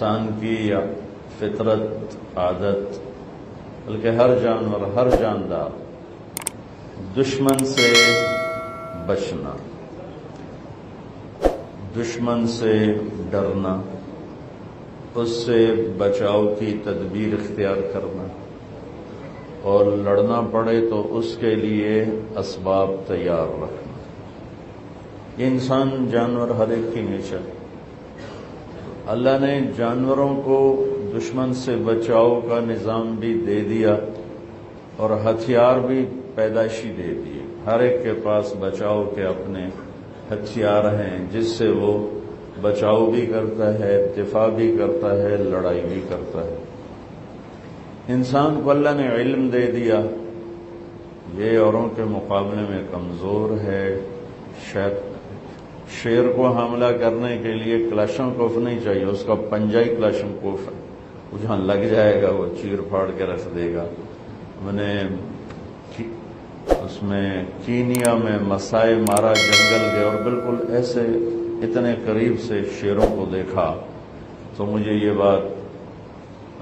انسان کی یا فطرت، عادت، بلکہ ہر جانور، ہر جاندار دشمن سے بچنا، دشمن سے ڈرنا، اس سے بچاؤ کی تدبیر اختیار کرنا، اور لڑنا پڑے تو اس کے لیے اسباب تیار رکھنا۔ یہ انسان، جانور، ہر ایک کی نیچر۔ اللہ نے جانوروں کو دشمن سے بچاؤ کا نظام بھی دے دیا اور ہتھیار بھی پیدائشی دے دیے۔ ہر ایک کے پاس بچاؤ کے اپنے ہتھیار ہیں جس سے وہ بچاؤ بھی کرتا ہے، دفاع بھی کرتا ہے، لڑائی بھی کرتا ہے۔ انسان کو اللہ نے علم دے دیا، یہ اوروں کے مقابلے میں کمزور ہے۔ شیر کو حملہ کرنے کے لیے کلاشنکوف نہیں چاہیے، اس کا پنجہ ہی کلاشنکوف ہے، وہ جہاں لگ جائے گا وہ چیر پھاڑ کے رکھ دے گا۔ میں نے اس میں کینیا میں مسائے مارا جنگل گئے اور بالکل ایسے اتنے قریب سے شیروں کو دیکھا تو مجھے یہ بات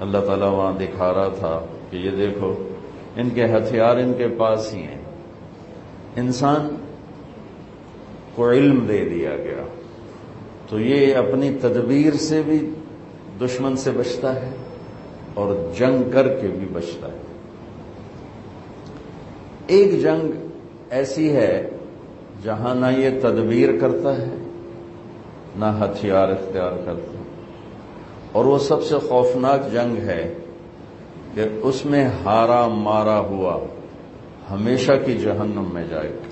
اللہ تعالیٰ وہاں دکھا رہا تھا کہ یہ دیکھو ان کے ہتھیار ان کے پاس ہی ہیں۔ انسان کو علم دے دیا گیا تو یہ اپنی تدبیر سے بھی دشمن سے بچتا ہے اور جنگ کر کے بھی بچتا ہے۔ ایک جنگ ایسی ہے جہاں نہ یہ تدبیر کرتا ہے نہ ہتھیار اختیار کرتا ہے، اور وہ سب سے خوفناک جنگ ہے کہ اس میں ہارا مارا ہوا ہمیشہ کی جہنم میں جائے گا،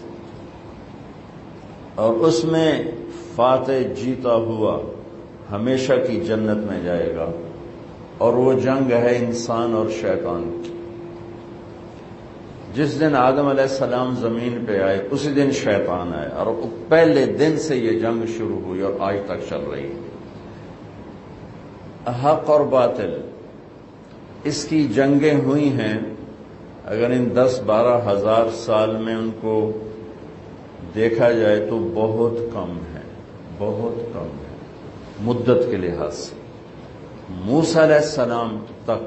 اور اس میں فاتح جیتا ہوا ہمیشہ کی جنت میں جائے گا، اور وہ جنگ ہے انسان اور شیطان کی۔ جس دن آدم علیہ السلام زمین پہ آئے اسی دن شیطان آئے، اور پہلے دن سے یہ جنگ شروع ہوئی اور آج تک چل رہی ہے۔ حق اور باطل، اس کی جنگیں ہوئی ہیں، اگر ان 10-12 ہزار سال میں ان کو دیکھا جائے تو بہت کم ہے، بہت کم ہے مدت کے لحاظ سے۔ موسیٰ علیہ السلام تک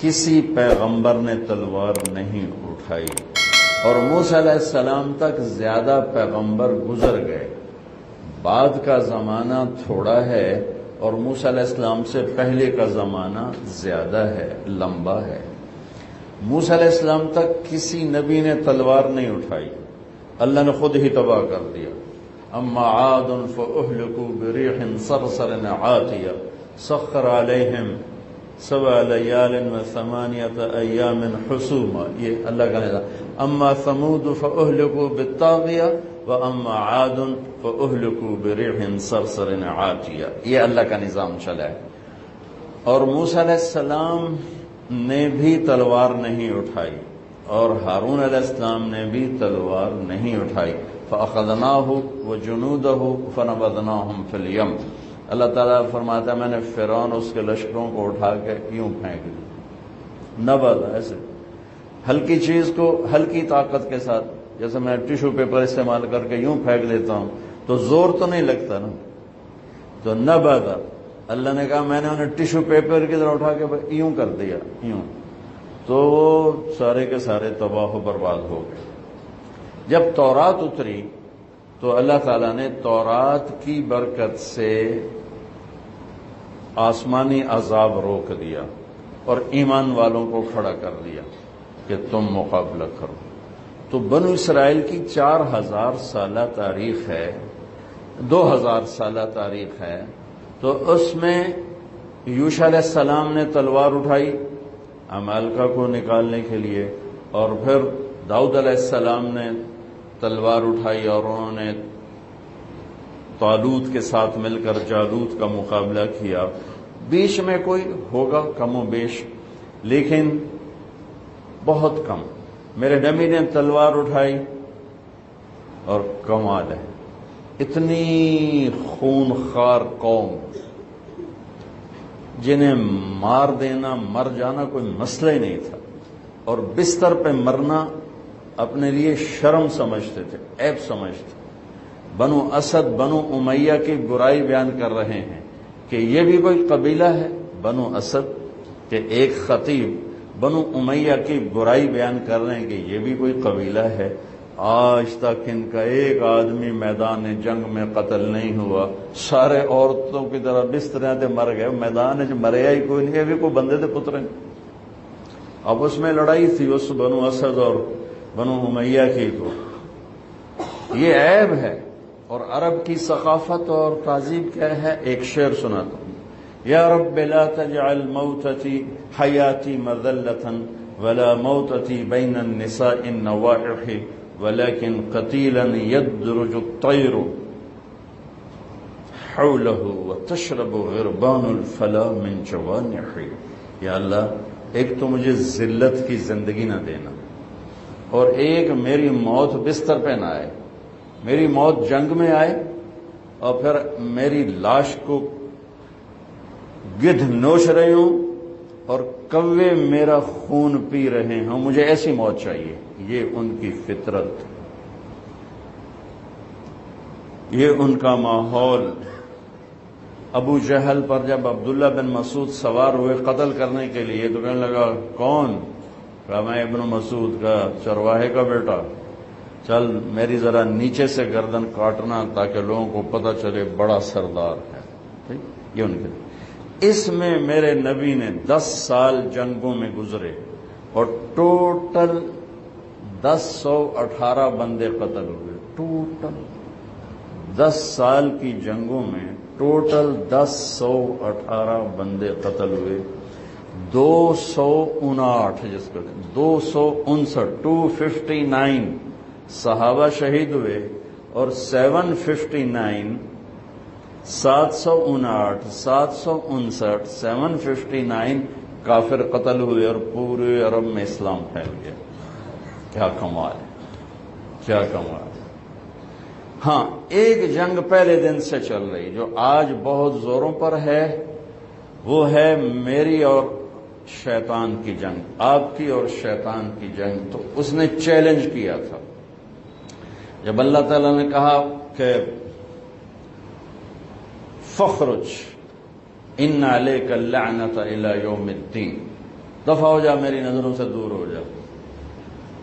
کسی پیغمبر نے تلوار نہیں اٹھائی، اور موسیٰ علیہ السلام تک زیادہ پیغمبر گزر گئے۔ بعد کا زمانہ تھوڑا ہے اور موسیٰ علیہ السلام سے پہلے کا زمانہ زیادہ ہے، لمبا ہے۔ موسیٰ علیہ السلام تک کسی نبی نے تلوار نہیں اٹھائی، اللہ نے خود ہی تباہ کر دیا۔ اما عاد فاہلکوا بریح صرصر عاتیہ سخر علیہم 7 لیال و8 ایام حسوما، یہ اللہ کا نظام۔ اما ثمود فاہلکوا بالطاغیہ واما عاد فاہلکوا بریح صرصر عاتیہ، یہ اللہ کا نظام چلا ہے۔ اور موسیٰ علیہ السلام نے بھی تلوار نہیں اٹھائی، اور ہارون علیہ السلام نے بھی تلوار نہیں اٹھائی۔ فَأَخَذْنَاهُ وَجُنُودَهُ فَنَبَذْنَاهُمْ فِي الْيَمِّ، اللہ تعالیٰ فرماتا ہے میں نے فرعون اس کے لشکروں کو اٹھا کے یوں پھینک دی، نبذ، ایسے ہلکی چیز کو ہلکی طاقت کے ساتھ، جیسے میں ٹیشو پیپر استعمال کر کے یوں پھینک لیتا ہوں تو زور تو نہیں لگتا نا، تو نبذ، اللہ نے کہا میں نے انہیں ٹیشو پیپر کی طرح اٹھا کے یوں کر دیا، یوں، تو وہ سارے کے سارے تباہ و برباد ہو گئے۔ جب تورات اتری تو اللہ تعالیٰ نے تورات کی برکت سے آسمانی عذاب روک دیا اور ایمان والوں کو کھڑا کر دیا کہ تم مقابلہ کرو۔ تو بنو اسرائیل کی 4000 سالہ تاریخ ہے، 2000 سالہ تاریخ ہے، تو اس میں یوشع علیہ السلام نے تلوار اٹھائی عمالقہ کو نکالنے کے لیے، اور پھر داؤد علیہ السلام نے تلوار اٹھائی اور انہوں نے طالوت کے ساتھ مل کر جالوت کا مقابلہ کیا۔ بیچ میں کوئی ہوگا کم و بیش، لیکن بہت کم۔ میرے نبی نے تلوار اٹھائی اور کمال ہے، اتنی خون خوار قوم جنہیں مار دینا، مر جانا کوئی مسئلہ ہی نہیں تھا، اور بستر پہ مرنا اپنے لیے شرم سمجھتے تھے، عیب سمجھتے۔ بنو اسد، بنو امیہ کی برائی بیان کر رہے ہیں کہ یہ بھی کوئی قبیلہ ہے بنو اسد، کہ ایک خطیب بنو امیہ کی برائی بیان کر رہے ہیں کہ یہ بھی کوئی قبیلہ ہے، آج تک ان کا ایک آدمی میدان جنگ میں قتل نہیں ہوا، سارے عورتوں کی طرح بستریں تے مر گئے، میدان چ مریا ہی کوئی نہیں، یہ بھی کوئی بندے دے پتر ہیں۔ اب اس میں لڑائی تھی اس بنو اسد اور بنو امیہ کی، تو یہ عیب ہے۔ اور عرب کی ثقافت اور تہذیب کیا ہے؟ ایک شعر سناتا ہوں، یا رب لا تجعل موتتی حیاتی مذلة ولا موتتی بین النساء النوائح ولكن قتیلا یدرج الطیر حوله وتشرب غربان الفلا من جوانحی۔ یا اللہ ایک تو مجھے ذلت کی زندگی نہ دینا، اور ایک میری موت بستر پہ نہ آئے، میری موت جنگ میں آئے اور پھر میری لاش کو گدھ نوش رہے ہوں اور کوے میرا خون پی رہے ہوں، مجھے ایسی موت چاہیے۔ یہ ان کی فطرت، یہ ان کا ماحول۔ ابو جہل پر جب عبداللہ بن مسعود سوار ہوئے قتل کرنے کے لیے تو کہنے لگا کون؟ کہا میں ابن مسعود کا چرواہے کا بیٹا، چل میری ذرا نیچے سے گردن کاٹنا تاکہ لوگوں کو پتہ چلے بڑا سردار ہے۔ ٹھیک، یہ ان کے اس میں میرے نبی نے 10 سال جنگوں میں گزرے اور ٹوٹل 1018 بندے قتل ہوئے۔ ٹوٹل 10 سال کی جنگوں میں ٹوٹل 1018 بندے قتل ہوئے۔ 259 جس کو 259 259 صحابہ شہید ہوئے اور 759 759 کافر قتل ہوئے اور پورے عرب میں اسلام پھیل گیا۔ کیا کمال ہے، کیا کمال ہے۔ ہاں، ایک جنگ پہلے دن سے چل رہی جو آج بہت زوروں پر ہے، وہ ہے میری اور شیطان کی جنگ، آپ کی اور شیطان کی جنگ۔ تو اس نے چیلنج کیا تھا جب اللہ تعالیٰ نے کہا کہ فخرج ان علیک اللعنۃ الی یوم الدین، دفع ہو جا، میری نظروں سے دور ہو جا۔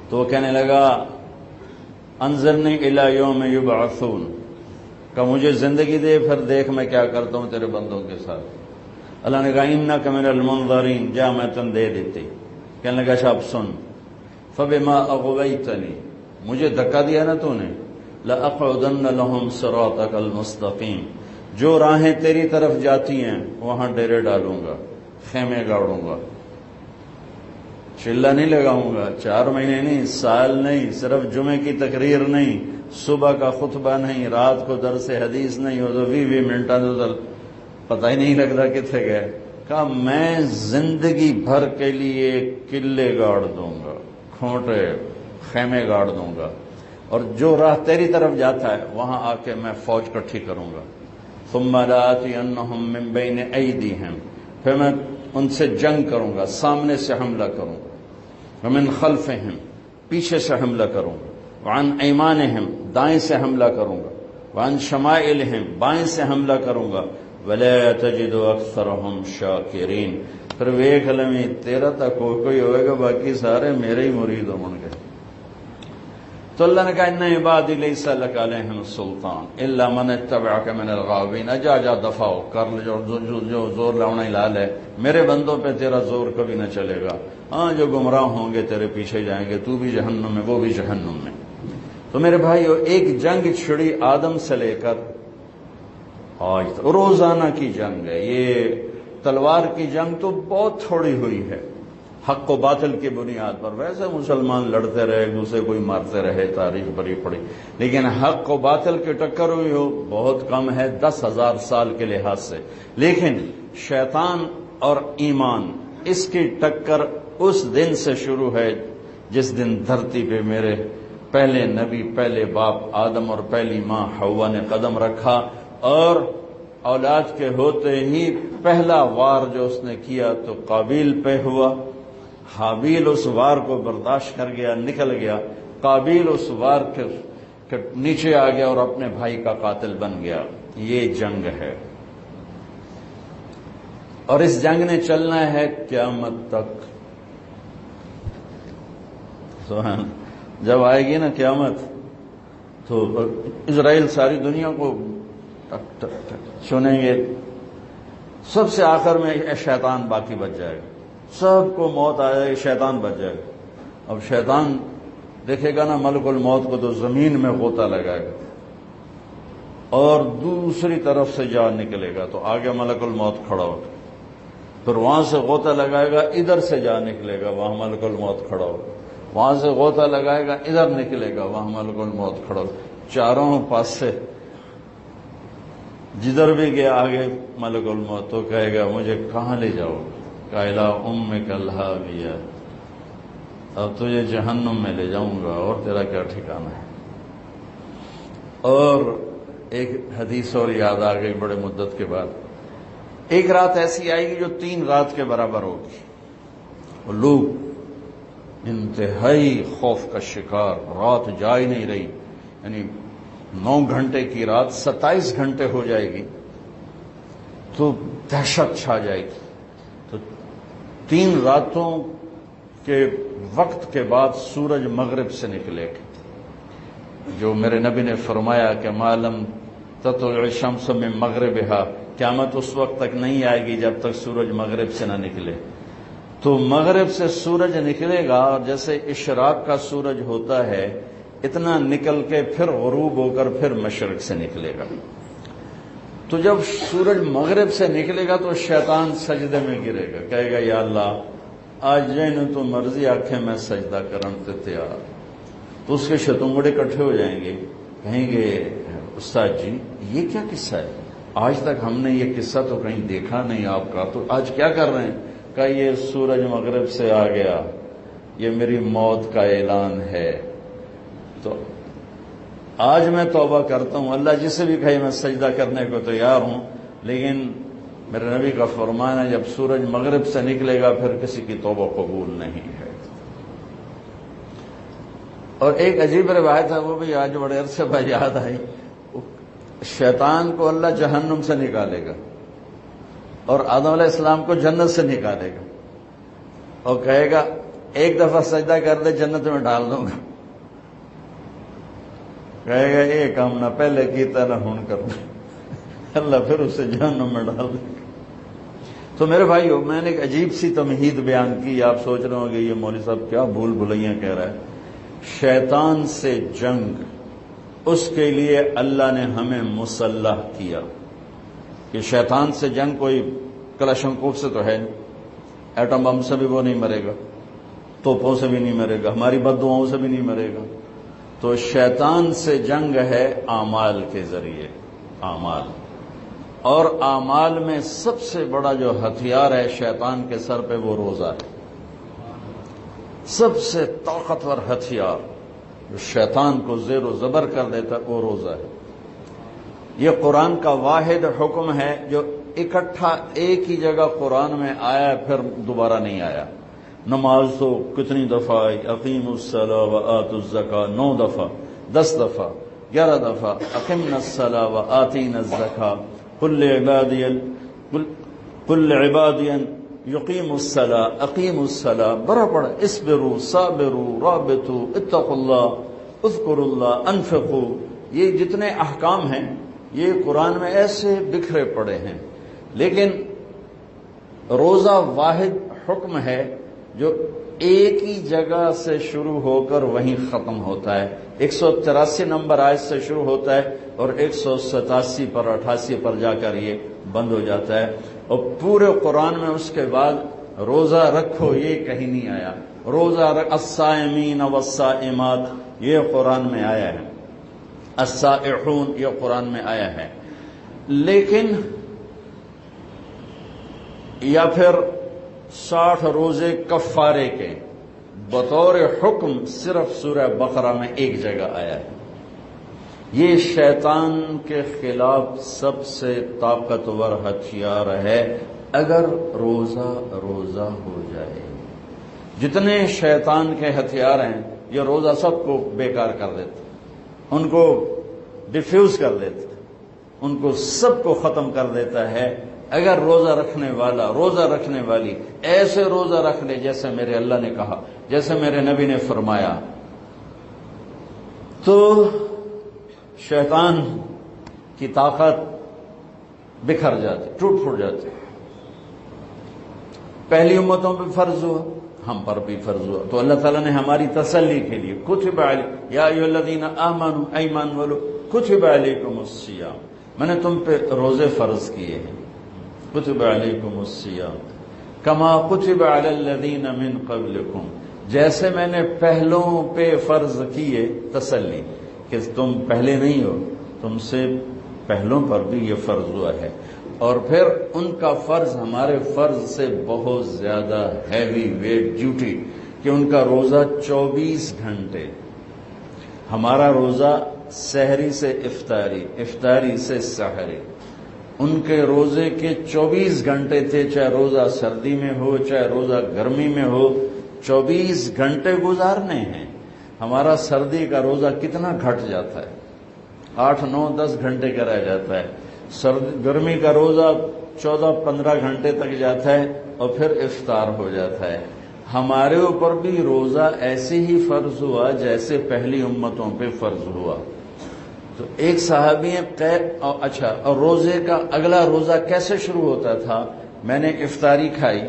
تو وہ کہنے لگا انظرنی الی یوم یبعثون، کہ مجھے زندگی دے پھر دیکھ میں کیا کرتا ہوں تیرے بندوں کے ساتھ۔ اللہ نے کہا انک من المنظرین، جا میں تن دے دیتی۔ کہنے لگا اچھا اب سن، فبما اغویتنی، مجھے دھکا دیا نا تو نے، لأقعدن لهم صراطک المستقیم، جو راہیں تیری طرف جاتی ہیں وہاں ڈیرے ڈالوں گا، خیمے گاڑوں گا، چلہ نہیں لگاؤں گا، 4 مہینے نہیں، سال نہیں، صرف جمعے کی تقریر نہیں، صبح کا خطبہ نہیں، رات کو درس حدیث نہیں، ہو تو 20 منٹاں تو پتہ ہی نہیں لگتا کتنے گئے۔ کہا میں زندگی بھر کے لیے قلعے گاڑ دوں گا، کھوٹے خیمے گاڑ دوں گا، اور جو راہ تیری طرف جاتا ہے وہاں آ کے میں فوج کٹھی کروں گا۔ ثم لآتینہم من بین ایدیہم، پھر میں ان سے جنگ کروں گا، سامنے سے حملہ کروں گا، ومن خلفہم، پیچھے سے حملہ کروں گا، وعن ایمانہم، دائیں سے حملہ کروں گا، وعن شمائلہم، بائیں سے حملہ کروں گا، ولا تجد اکثرہم شاکرین، پھر ویکھ لمی تیرا تک کوئی ہوئے گا، باقی سارے میرے ہی مرید ہوں گے۔ تو اللہ نے کہا ان عبادی لیس لک علیہم سلطان الا من اتبعک من الغاوین، جا دفع ہو کر، جو زور لاؤنا ہی لال ہے، میرے بندوں پہ تیرا زور کبھی نہ چلے گا۔ ہاں جو گمراہ ہوں گے تیرے پیچھے جائیں گے، تو بھی جہنم میں، وہ بھی جہنم میں۔ تو میرے بھائیو، ایک جنگ چھڑی آدم سے لے کر آج تک، روزانہ کی جنگ ہے یہ۔ تلوار کی جنگ تو بہت تھوڑی ہوئی ہے، حق و باطل کی بنیاد پر، ویسے مسلمان لڑتے رہے، ایک دوسرے کو ہی مارتے رہے، تاریخ بری پڑی، لیکن حق و باطل کی ٹکر ہوئی ہو بہت کم ہے 10,000 سال کے لحاظ سے۔ لیکن شیطان اور ایمان، اس کی ٹکر اس دن سے شروع ہے جس دن دھرتی پہ میرے پہلے نبی، پہلے باپ آدم اور پہلی ماں حوا نے قدم رکھا، اور اولاد کے ہوتے ہی پہلا وار جو اس نے کیا تو قابیل پہ ہوا۔ حابیل اس وار کو برداشت کر گیا، نکل گیا، قابیل اس وار کے نیچے آ گیا اور اپنے بھائی کا قاتل بن گیا۔ یہ جنگ ہے۔ اور اس جنگ نے چلنا ہے قیامت تک. سبحان. جب آئے گی نا قیامت تو اسرائیل ساری دنیا کو ٹک ٹک ٹک چنیں گے. سب سے آخر میں شیطان باقی بچ جائے گا. سب کو موت آ جائے گی, شیطان بچ جائے گا. اب شیطان دیکھے گا نا ملک الموت کو تو زمین میں غوطہ لگائے گا اور دوسری طرف سے جان نکلے گا تو آگے ملک الموت کھڑا ہوگا. پھر وہاں سے غوطہ لگائے گا, ادھر سے جان نکلے گا, وہاں ملک الموت کھڑا ہوگا. وہاں سے غوطہ لگائے گا, ادھر نکلے گا, وہاں ملک الموت کھڑا ہوگا. چاروں پاس سے جدھر بھی گیا آگے ملک الموت تو کہے گا مجھے کہاں لے جاؤ. قائلہ امک الہاویہ, اب تجھے جہنم میں لے جاؤں گا اور تیرا کیا ٹھکانہ ہے. اور ایک حدیث اور یاد آ گئی بڑے مدت کے بعد. ایک رات ایسی آئے گی جو 3 رات کے برابر ہوگی. اور لوگ انتہائی خوف کا شکار, رات جا ہی نہیں رہی, یعنی 9 گھنٹے کی رات 27 گھنٹے ہو جائے گی تو دہشت چھا جائے گی. تو 3 راتوں کے وقت کے بعد سورج مغرب سے نکلے گا, جو میرے نبی نے فرمایا کہ معلوم تطلع الشمس من مغربها, قیامت اس وقت تک نہیں آئے گی جب تک سورج مغرب سے نہ نکلے. تو مغرب سے سورج نکلے گا اور جیسے اشراق کا سورج ہوتا ہے اتنا نکل کے پھر غروب ہو کر پھر مشرق سے نکلے گا. تو جب سورج مغرب سے نکلے گا تو شیطان سجدے میں گرے گا, کہے گا یا اللہ آج جن تو مرضی آنکھیں میں سجدہ کرن تے تیار. تو اس کے شتنگڑے اکٹھے ہو جائیں گے, کہیں گے استاد جی یہ کیا قصہ ہے, آج تک ہم نے یہ قصہ تو کہیں دیکھا نہیں آپ کا, تو آج کیا کر رہے ہیں. کہ یہ سورج مغرب سے آ گیا, یہ میری موت کا اعلان ہے. تو آج میں توبہ کرتا ہوں, اللہ جسے بھی کہے میں سجدہ کرنے کو تیار ہوں, لیکن میرے نبی کا فرمان ہے جب سورج مغرب سے نکلے گا پھر کسی کی توبہ قبول نہیں ہے. اور ایک عجیب روایت ہے, وہ بھی آج بڑے عرصے بعد یاد آئی. شیطان کو اللہ جہنم سے نکالے گا اور آدم علیہ السلام کو جنت سے نکالے گا اور کہے گا ایک دفعہ سجدہ کر دے جنت میں ڈال دوں گا. کہے گا یہ کام نہ پہلے کیتا نہ ہون کر دے, اللہ پھر اسے جہنم میں ڈال دے گا. تو میرے بھائیو میں نے ایک عجیب سی تمہید بیان کی, آپ سوچ رہے ہوں گے یہ مولوی صاحب کیا بھول بھلیاں کہہ رہا ہے. شیطان سے جنگ, اس کے لیے اللہ نے ہمیں مسلح کیا. کہ شیطان سے جنگ کوئی کلاشنکوف سے تو ہے نہیں, ایٹم بم سے بھی وہ نہیں مرے گا, توپوں سے بھی نہیں مرے گا, ہماری بد دعاؤں سے بھی نہیں مرے گا. تو شیطان سے جنگ ہے اعمال کے ذریعے, اعمال. اور اعمال میں سب سے بڑا جو ہتھیار ہے شیطان کے سر پہ وہ روزہ ہے. سب سے طاقتور ہتھیار جو شیطان کو زیر و زبر کر دیتا ہے وہ روزہ ہے. یہ قرآن کا واحد حکم ہے جو اکٹھا ایک ہی جگہ قرآن میں آیا پھر دوبارہ نہیں آیا. نماز تو کتنی دفعہ آئی, اقیموا الصلاۃ وآتوا الزکاۃ 9 دفعہ, 10 دفعہ, 11 دفعہ. اقمنا الصلاۃ وآتینا الزکاۃ قل عبادی یقیموا الصلاۃ اقیموا الصلاۃ. بڑا پڑا اصبروا صابروا رابطوا اتقوا اللہ اذکروا اللہ انفقوا. یہ جتنے احکام ہیں یہ قرآن میں ایسے بکھرے پڑے ہیں, لیکن روزہ واحد حکم ہے جو ایک ہی جگہ سے شروع ہو کر وہیں ختم ہوتا ہے. 183 نمبر آیت سے شروع ہوتا ہے اور 187 پر 88 پر جا کر یہ بند ہو جاتا ہے. اور پورے قرآن میں اس کے بعد روزہ رکھو یہ کہیں نہیں آیا. روزہ الصائمین والصائمات یہ قرآن میں آیا ہے, الصائحون یہ قرآن میں آیا ہے. لیکن یا پھر 60 روزے کفارے کے بطور حکم صرف سورہ بقرہ میں ایک جگہ آیا ہے. یہ شیطان کے خلاف سب سے طاقتور ہتھیار ہے اگر روزہ ہو جائے. جتنے شیطان کے ہتھیار ہیں یہ روزہ سب کو بیکار کر دیتا, ان کو ڈیفیوز کر دیتا, ان کو سب کو ختم کر دیتا ہے اگر روزہ رکھنے والا روزہ رکھنے والی ایسے روزہ رکھ لے جیسے میرے اللہ نے کہا، جیسے میرے نبی نے فرمایا، تو شیطان کی طاقت بکھر جاتی، ٹوٹ پھوٹ جاتی۔ پہلی امتوں پہ فرض ہوا، ہم پر بھی فرض ہوا، تو اللہ تعالیٰ نے ہماری تسلی کے لیے کتب یا ایھا الذین آمنوا ایمان والو کتب علیکم الصیام، میں نے تم پہ روزے فرض کیے ہیں، کتب علیکم الصیام کما کتب علی الذین من قبلکم، جیسے میں نے پہلوں پہ فرض کیے، تسلی کہ تم پہلے نہیں ہو، تم سے پہلوں پر بھی یہ فرض ہوا ہے۔ اور پھر ان کا فرض ہمارے فرض سے بہت زیادہ ہیوی ویٹ ڈیوٹی کہ ان کا روزہ 24 گھنٹے، ہمارا روزہ سحری سے افطاری، افطاری سے سحری، ان کے روزے کے 24 گھنٹے تھے، چاہے روزہ سردی میں ہو چاہے روزہ گرمی میں ہو، 24 گھنٹے گزارنے ہیں۔ ہمارا سردی کا روزہ کتنا گھٹ جاتا ہے، 8 9 10 گھنٹے کا رہ جاتا ہے، گرمی کا روزہ 14 15 گھنٹے تک جاتا ہے اور پھر افطار ہو جاتا ہے۔ ہمارے اوپر بھی روزہ ایسے ہی فرض ہوا جیسے پہلی امتوں پہ فرض ہوا۔ تو ایک صحابی اچھا، اور روزے کا اگلا روزہ کیسے شروع ہوتا تھا؟ میں نے افطاری کھائی،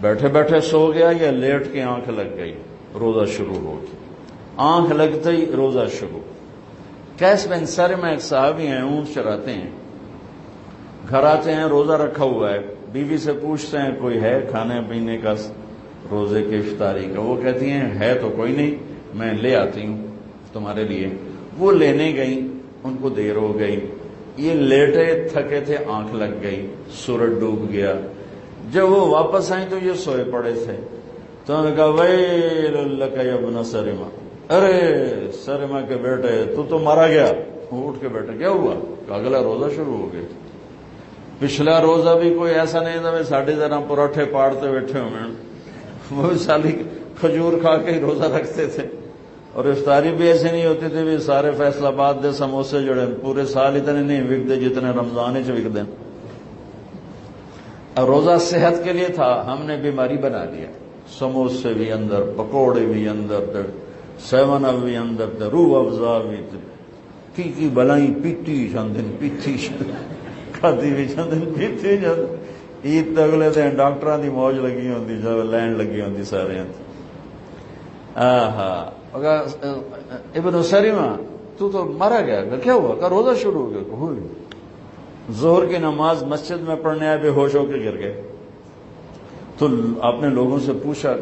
بیٹھے بیٹھے سو گیا یا لیٹ کے آنکھ لگ گئی، روزہ شروع ہو گیا، آنکھ لگتے ہی روزہ شروع۔ کیس بن سرمہ ایک صحابی ہیں، اونٹ چراتے ہیں، گھر آتے ہیں، روزہ رکھا ہوا ہے، بیوی سے پوچھتے ہیں کوئی ہے کھانے پینے کا روزے کی افطاری کا؟ وہ کہتی ہیں ہے تو کوئی نہیں، میں لے آتی ہوں تمہارے لیے۔ وہ لینے گئی، ان کو دیر ہو گئی، یہ لیٹے تھکے تھے، آنکھ لگ گئی، سورج ڈوب گیا۔ جب وہ واپس آئیں تو یہ سوئے پڑے تھے، تو انہوں نے کہا ویل لک یا ابن سرمہ، ارے سرمہ کے بیٹے تو مارا گیا۔ وہ اٹھ کے بیٹھے، کیا ہوا؟ کہ اگلا روزہ شروع ہو گیا۔ پچھلا روزہ بھی کوئی ایسا نہیں تھا میں ساڑھے ذرا پراٹھے پاڑتے بیٹھے ہوئے، وہ سالی کھجور کھا کے ہی روزہ رکھتے تھے، اور افطاری بھی ایسے نہیں ہوتی تھی بھی سارے فیصل آباد دے سموسے جڑے پورے سال اتنے نہیں وکتے جتنے رمضان چ وکتے۔ اور روزہ صحت کے لیے تھا، ہم نے بیماری بنا لیا، سموسے بھی اندر، پکوڑے بھی اندر، 7 اپ بھی اندر، روح افزا بھی کی بلائی پیتی چندن پیتی کھادی بھی چندن پیتی چند۔ عید تو اگلے دن ڈاکٹران دی موج لگی ہوندی، جب لین لگی ہوندی سارے۔ ابن سریمہ تو مارا گیا، کیا ہوا؟ کہ روزہ شروع ہو گیا۔ ہوئی ظہر کی نماز مسجد میں پڑھنے آئے، بے ہوش ہو کے گر گئے۔ تو آپ نے لوگوں سے پوچھا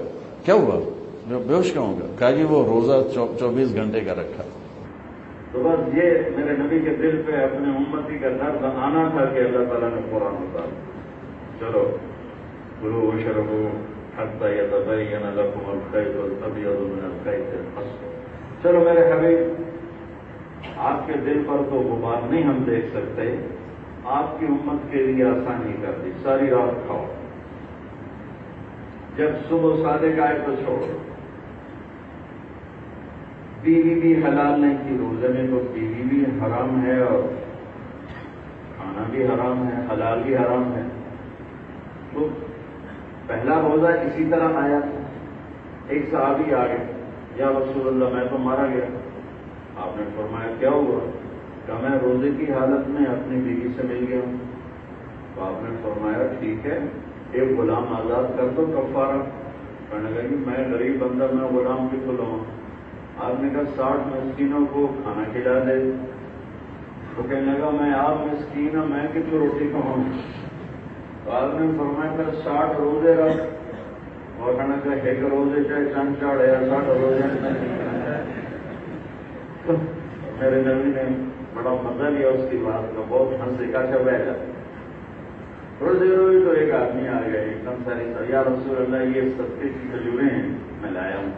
کیا ہوا، بے ہوش کیوں ہو گیا؟ کہا جی وہ روزہ 24 گھنٹے کا رکھا۔ تو بس یہ میرے نبی کے دل پہ اپنے امتی کا درد آنا تھا کہ اللہ تعالیٰ نے قرآن اتارا، چلو کلوا واشربوا حتی یتبین لکم الخیط الابیض من الخیط الاسود۔ چلو میرے حبیب، آپ کے دل پر تو غبار نہیں ہم دیکھ سکتے، آپ کی امت کے لیے آسانی کر دی، ساری رات کھاؤ، جب صبح صادق آئے تو چھوڑو۔ بیوی بھی حلال نہیں تھی، روزے میں تو بیوی بھی حرام ہے اور کھانا بھی حرام ہے، حلال بھی حرام ہے۔ تو پہلا روزہ اسی طرح آیا تھا۔ ایک صحابی آ گئے، یا رسول اللہ میں تو مارا گیا۔ آپ نے فرمایا کیا ہوا؟ کہ میں روزے کی حالت میں اپنی بیوی سے مل گیا ہوں۔ تو آپ نے فرمایا ٹھیک ہے، ایک غلام آزاد کر دو کفارہ۔ کہنے لگا کہ میں غریب بندہ، میں غلام بھی تو لاؤں۔ آپ نے کہا 60 مسکینوں کو کھانا کھلا دے۔ تو کہنے لگا میں آپ مسکین ہوں، میں کتنی روٹی کھاؤں؟ تو آپ نے فرمایا پھر 60 روزے رکھ، اور کہنا کہ ایک روزے چاہے چند چاڑ یا 60 روزے تو میرے نبی نے بڑا مزہ لیا اس کی بات کا، بہت ہنسے کا بہ جاتا۔ تھوڑی دیر ہوئی تو ایک آدمی آ گیا، ایک دم ساری یا رسول اللہ یہ صدقے کی کھجوریں ہیں میں لایا ہوں۔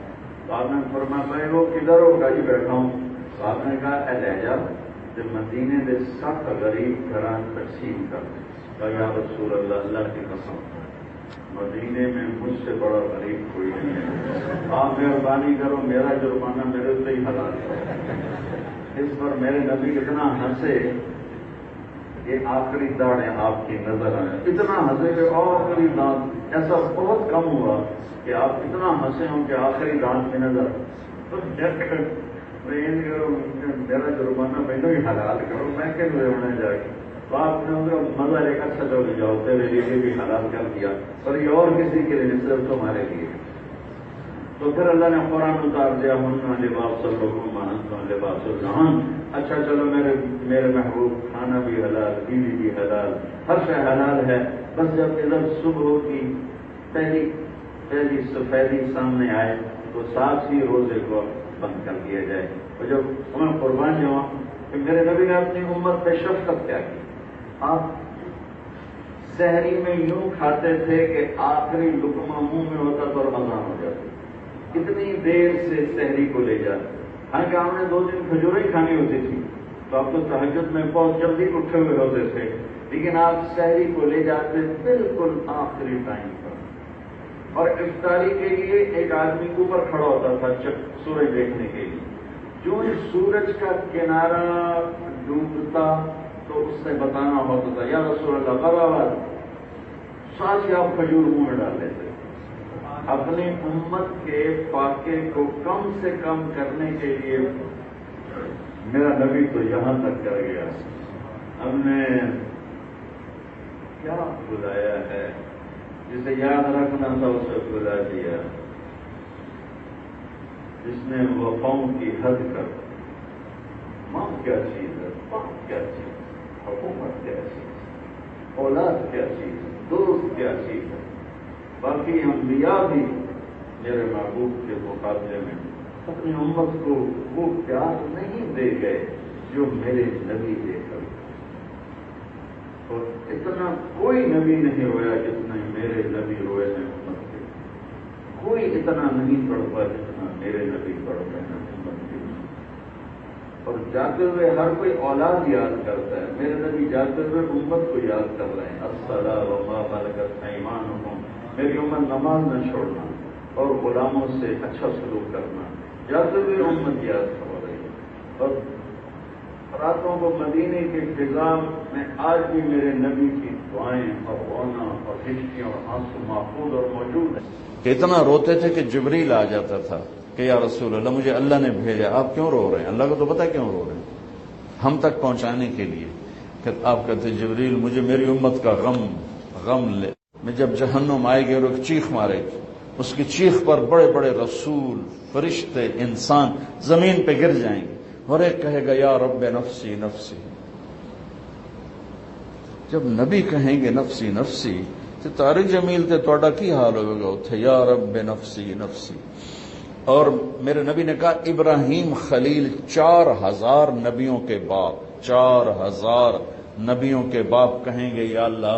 تو آپ نے فرمایا بھائی وہ کدھر ہوگا؟ جی بیٹھا ہوں۔ تو آپ نے کہا اے لے جا، جب مدینے دے 7 غریب گھران تقسیم کر دیں۔ کہا یا رسول اللہ، اللہ کی قسم مدینے میں مجھ سے بڑا غریب کوئی نہیں ہے، آپ مہربانی کرو میرا جرمانہ میرے سے ہی حلال کرو۔ اس پر میرے نبی اتنا ہنسے یہ آخری داڑیں آپ کی نظر آئیں. اتنا ہنسے کہ آخری دانت ایسا بہت کم ہوا کہ آپ اتنا ہنسے ہوں کہ آخری دانت کی نظر. تو میرا جرمانہ میں نے حلال کرو، میں کیوں ہونے جائے گی. تو آپ نے مزہ لے کر اچھا چلو جاؤ، تیرے لیے بھی حلال کر دیا، اور یہ اور کسی کے لیے صرف تمہارے لیے. تو پھر اللہ نے قرآن اتار دیا، ہن لباس لکم وانتم لباس لہن. اچھا چلو میرے محبوب، کھانا بھی حلال، بیوی بھی حلال، ہر شے حلال ہے. بس جب ادھر صبح کی پہلی سفیدی سامنے آئے تو ساتھ ہی روزے کو بند کر دیا جائے. اور جب میں قربان جاؤں کہ میرے نبی نے اپنی امت پہ شفقت کیا کی. آپ سحری میں یوں کھاتے تھے کہ آخری لقمہ منہ میں ہوتا تو رمضان ہو جاتا. کتنی دیر سے سحری کو لے جاتے. حالانکہ آپ نے 2 دن کھجوریں کھانی ہوتی تھی تو آپ تو تہجد میں بہت جلدی اٹھے ہوئے ہوتے تھے، لیکن آپ سحری کو لے جاتے بالکل آخری ٹائم پر. اور افطاری کے لیے ایک آدمی اوپر کھڑا ہوتا تھا سورج دیکھنے کے لیے. جو سورج کا کنارہ ڈوبتا تو اس سے بتانا ہوتا تھا یا رسول اللہ برابر. ساتھ ہی آپ کھجور منہ میں ڈال لیتے. اپنی امت کے فاقے کو کم سے کم کرنے کے لیے میرا نبی تو یہاں تک کر گیا. ہم نے کیا بلایا ہے جسے یاد رکھنا تھا اسے بلا دیا. جس نے وفاؤں کی حد کر، ماں کیا چیز ہے، باپ کیا چیز ہے، حکومت کیا چیز ہے، اولاد کیا چیز ہے، دوست کیا چیز ہے. باقی انبیاء بھی میرے محبوب کے مقابلے میں اپنی امت کو وہ پیار نہیں دے گئے جو میرے نبی دے کر. اور اتنا کوئی نبی نہیں رویا جتنا میرے نبی روئے ہیں امت کے. کوئی اتنا نہیں تڑپا جتنا میرے نبی تڑپے ہیں امت کے. اور جاتے ہوئے ہر کوئی اولاد یاد کرتا ہے. میرے نبی جاتے ہوئے امت کو یاد کر رہے ہیں. الصلاۃ وما ملکت ایمانکم، میری امت نماز نہ چھوڑنا اور غلاموں سے اچھا سلوک کرنا. جاتے ہوئے امت یاد کر رہی ہے. اور راتوں کو مدینے کے فضا میں آج بھی میرے نبی کی دعائیں اور رونا اور ہچکیاں اور آنسو محفوظ اور موجود ہیں. اتنا روتے تھے کہ جبریل آ جاتا تھا کہ یا رسول اللہ مجھے اللہ نے بھیجا، آپ کیوں رو رہے ہیں؟ اللہ کو تو پتا کیوں رو رہے ہیں، ہم تک پہنچانے کے لیے. کہ آپ کہتے جبریل مجھے میری امت کا غم لے. میں جب جہنم آئے گی اور ایک چیخ مارے گی، اس کی چیخ پر بڑے بڑے رسول، فرشتے، انسان زمین پہ گر جائیں گے اور ایک کہے گا یا رب نفسی نفسی. جب نبی کہیں گے نفسی نفسی تو طارق جمیل تے توڑا کی حال ہوگا اتھے یا رب نفسی نفسی. اور میرے نبی نے کہا ابراہیم خلیل 4000 نبیوں کے باپ، 4000 نبیوں کے باپ کہیں گے یا اللہ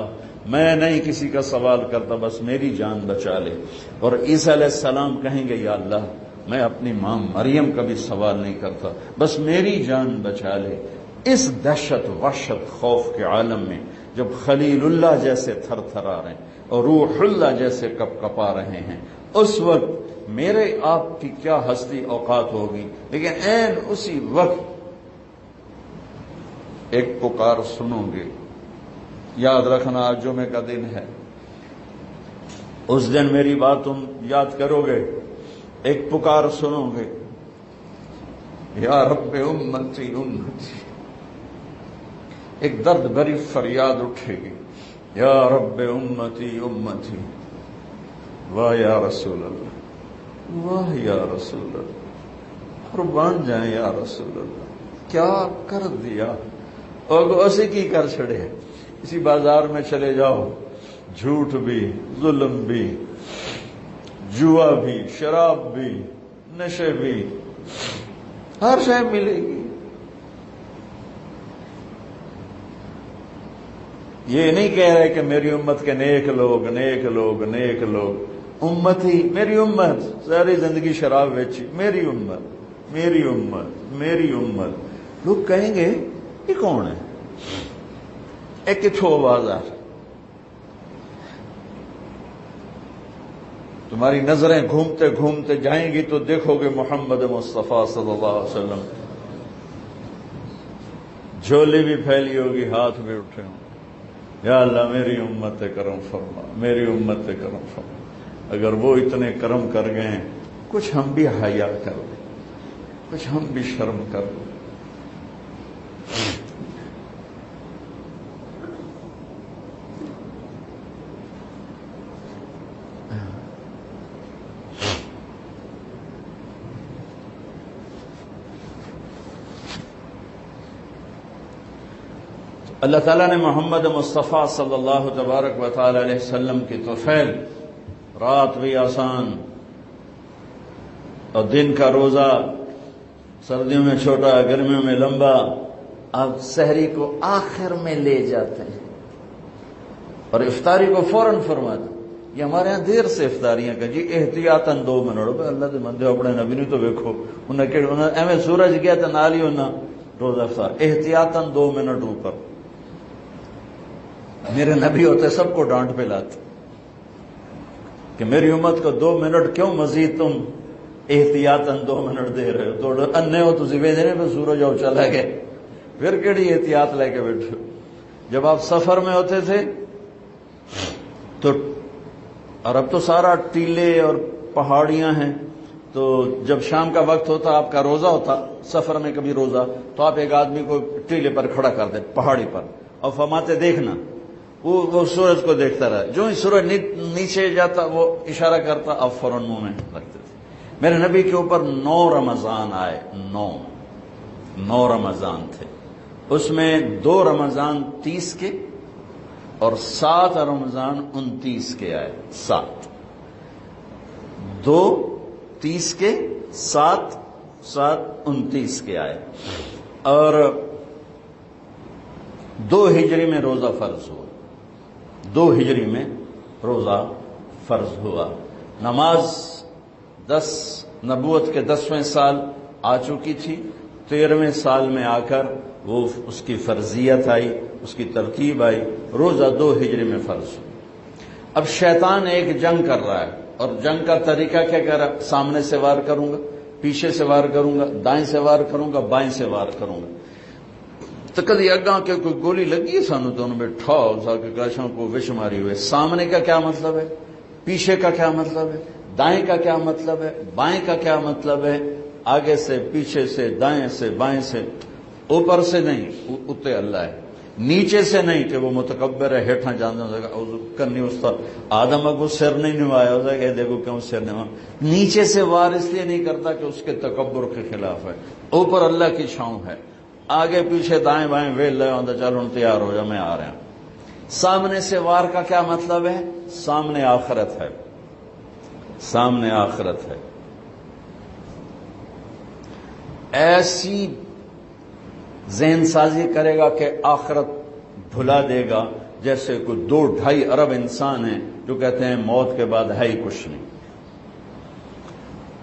میں نہیں کسی کا سوال کرتا، بس میری جان بچا لے. اور عیسیٰ علیہ السلام کہیں گے یا اللہ میں اپنی ماں مریم کا بھی سوال نہیں کرتا، بس میری جان بچا لے. اس دہشت وحشت خوف کے عالم میں جب خلیل اللہ جیسے تھر تھرا رہے ہیں اور روح اللہ جیسے کپ کپا رہے ہیں، اس وقت میرے آپ کی کیا ہستی اوقات ہوگی. لیکن عین اسی وقت ایک پکار سنوں گے. یاد رکھنا آج جمعے کا دن ہے، اس دن میری بات تم یاد کرو گے. ایک پکار سنو گے یا رب امتی امتی. ایک درد بھری فریاد اٹھے گی یا رب امتی امتی. واہ یا رسول اللہ، واہ یا رسول اللہ، قربان جائیں یا رسول اللہ، کیا کر دیا. اور اسی کی کر چھڑے. اسی بازار میں چلے جاؤ، جھوٹ بھی، ظلم بھی، جوا بھی، شراب بھی، نشے بھی، ہر شے ملے گی. یہ نہیں کہہ رہے کہ میری امت کے نیک لوگ نیک لوگ نیک لوگ. امت ہی میری امت ساری زندگی شراب بیچی، میری امت میری امت میری امت. لوگ کہیں گے یہ کون ہے؟ ایک کتھو آواز آ. تمہاری نظریں گھومتے گھومتے جائیں گی تو دیکھو گے محمد مصطفیٰ صلی اللہ علیہ وسلم جھولی بھی پھیلی ہوگی، ہاتھ بھی اٹھے ہوں، یا اللہ میری امت پہ کرم فرما، میری امت پہ کرم فرما۔ اگر وہ اتنے کرم کر گئے، کچھ ہم بھی حیا کر لیں، کچھ ہم بھی شرم کر لیں۔ اللہ تعالیٰ نے محمد مصطفیٰ صلی اللہ تبارک و تعالی علیہ وسلم کی طفیل، رات بھی آسان اور دن کا روزہ، سردیوں میں چھوٹا، گرمیوں میں لمبا، آپ سحری کو آخر میں لے جاتے ہیں اور افطاری کو فوراً فرماتے ہیں۔ یہ ہمارے ہاں دیر سے افطاریاں کہ جی احتیاطاً 2 منٹ، اللہ دے بندے اپنے نبی نے تو ویکھو انہیں ایویں سورج گیا تو نال ہی انہیں روزہ افطار، احتیاطاً 2 منٹ اوپر۔ میرے نبی ہوتے سب کو ڈانٹ پہ لاتے کہ میری امت کو 2 منٹ کیوں مزید تم احتیاطاً 2 منٹ دے رہے ہو، تو انے ہو تو دینے پہ سورج آؤ چلا گئے، پھر کیڑی احتیاط لے کے بیٹھے۔ جب آپ سفر میں ہوتے تھے تو، اور اب تو سارا ٹیلے اور پہاڑیاں ہیں، تو جب شام کا وقت ہوتا، آپ کا روزہ ہوتا، سفر میں کبھی روزہ، تو آپ ایک آدمی کو ٹیلے پر کھڑا کر دیں پہاڑی پر اور فرماتے دیکھنا، وہ سورج کو دیکھتا رہا، جو ہی سورج نیچے جاتا وہ اشارہ کرتا، اب فوراً منہ میں رکھتے تھے۔ میرے نبی کے اوپر 9 رمضان آئے، 9 رمضان تھے، اس میں 2 رمضان 30 کے اور 7 رمضان 29 کے آئے، 7، 2 30 کے، 7 29 کے آئے، اور 2 ہجری میں روزہ فرض ہوا، 2 ہجری میں روزہ فرض ہوا۔ نماز 10 نبوت کے 10ویں سال آ چکی تھی، 13ویں سال میں آ کر وہ اس کی فرضیت آئی، اس کی ترتیب آئی، روزہ 2 ہجری میں فرض ہوا۔ اب شیطان ایک جنگ کر رہا ہے، اور جنگ کا طریقہ کیا کر رہا ہے؟ سامنے سے وار کروں گا، پیچھے سے وار کروں گا، دائیں سے وار کروں گا، بائیں سے وار کروں گا۔ تو کدی اگاں کے کوئی گولی لگی سانو تو انہوں نے ٹھاؤ سا کے گاشوں کو وش ماری ہوئے۔ سامنے کا کیا مطلب ہے، پیچھے کا کیا مطلب ہے، دائیں کا کیا مطلب ہے، بائیں کا کیا مطلب ہے، آگے سے، پیچھے سے، دائیں سے، بائیں سے، اوپر سے نہیں، اتے اللہ ہے، نیچے سے نہیں کہ وہ متکبر ہے، ہیٹھاں جانا کرنی استاد آدم اگو سر نہیں نوایا ہو جائے کہ دیکھو کیوں سر نوا، نیچے سے وار اس لیے نہیں کرتا کہ اس کے تکبر کے خلاف ہے، اوپر اللہ کی چھاؤں ہے، آگے پیچھے دائیں بائیں ویل لے آندا چل ہن تیار ہو جا میں آ رہا ہوں۔ سامنے سے وار کا کیا مطلب ہے؟ سامنے آخرت ہے، سامنے آخرت ہے، ایسی ذہن سازی کرے گا کہ آخرت بھلا دے گا، جیسے کوئی 2-2.5 ارب انسان ہیں جو کہتے ہیں موت کے بعد ہے ہی کچھ نہیں۔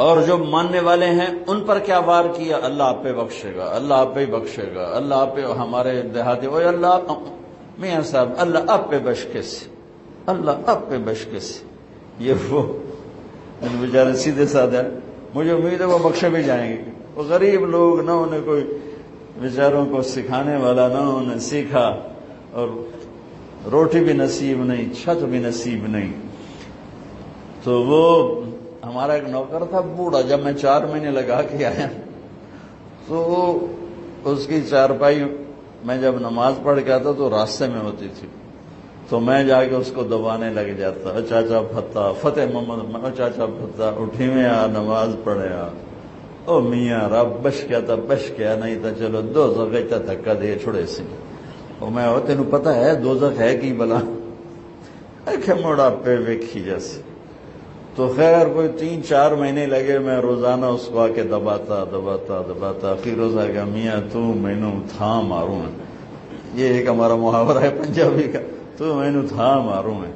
اور جو ماننے والے ہیں ان پر کیا وار کیا؟ اللہ آپ پہ بخشے گا، اللہ آپ پہ ہی بخشے گا، اللہ آپ پہ، ہمارے دیہاتی وہ اللہ میاں صاحب اللہ آپ پہ بشکے سے، اللہ آپ پہ بشکے سے، یہ وہ بیچارے سیدھے سادھے، مجھے امید ہے وہ بخشے بھی جائیں گے۔ وہ غریب لوگ، نہ انہیں کوئی بیچاروں کو سکھانے والا، نہ انہیں سیکھا، اور روٹی بھی نصیب نہیں، چھت بھی نصیب نہیں۔ تو وہ ہمارا ایک نوکر تھا بوڑھا، جب میں 4 مہینے لگا کے آیا تو اس کی چارپائی میں جب نماز پڑھ کے آتا تو راستے میں ہوتی تھی، تو میں جا کے اس کو دبانے لگ جاتا، چاچا پھتا، فتح محمد، چاچا پھتا اٹھی میں آ، نماز پڑھے آ، او میاں رب بش کیا تھا، بش کیا نہیں تھا، چلو دوزخ تا دھکا دے چھڑے سی، او میں تینوں پتہ ہے دوزخ ہے کی بلا، کہ موڑا پہ ویکھی جیسے۔ تو خیر کوئی 3-4 مہینے لگے، میں روزانہ اس کو آ کے دباتا، پھر روزہ گیا، میاں تو مینوں تھا ماروں ہے، یہ ایک ہمارا محاورہ ہے پنجابی کا، تو مینوں تھا ماروں ہے،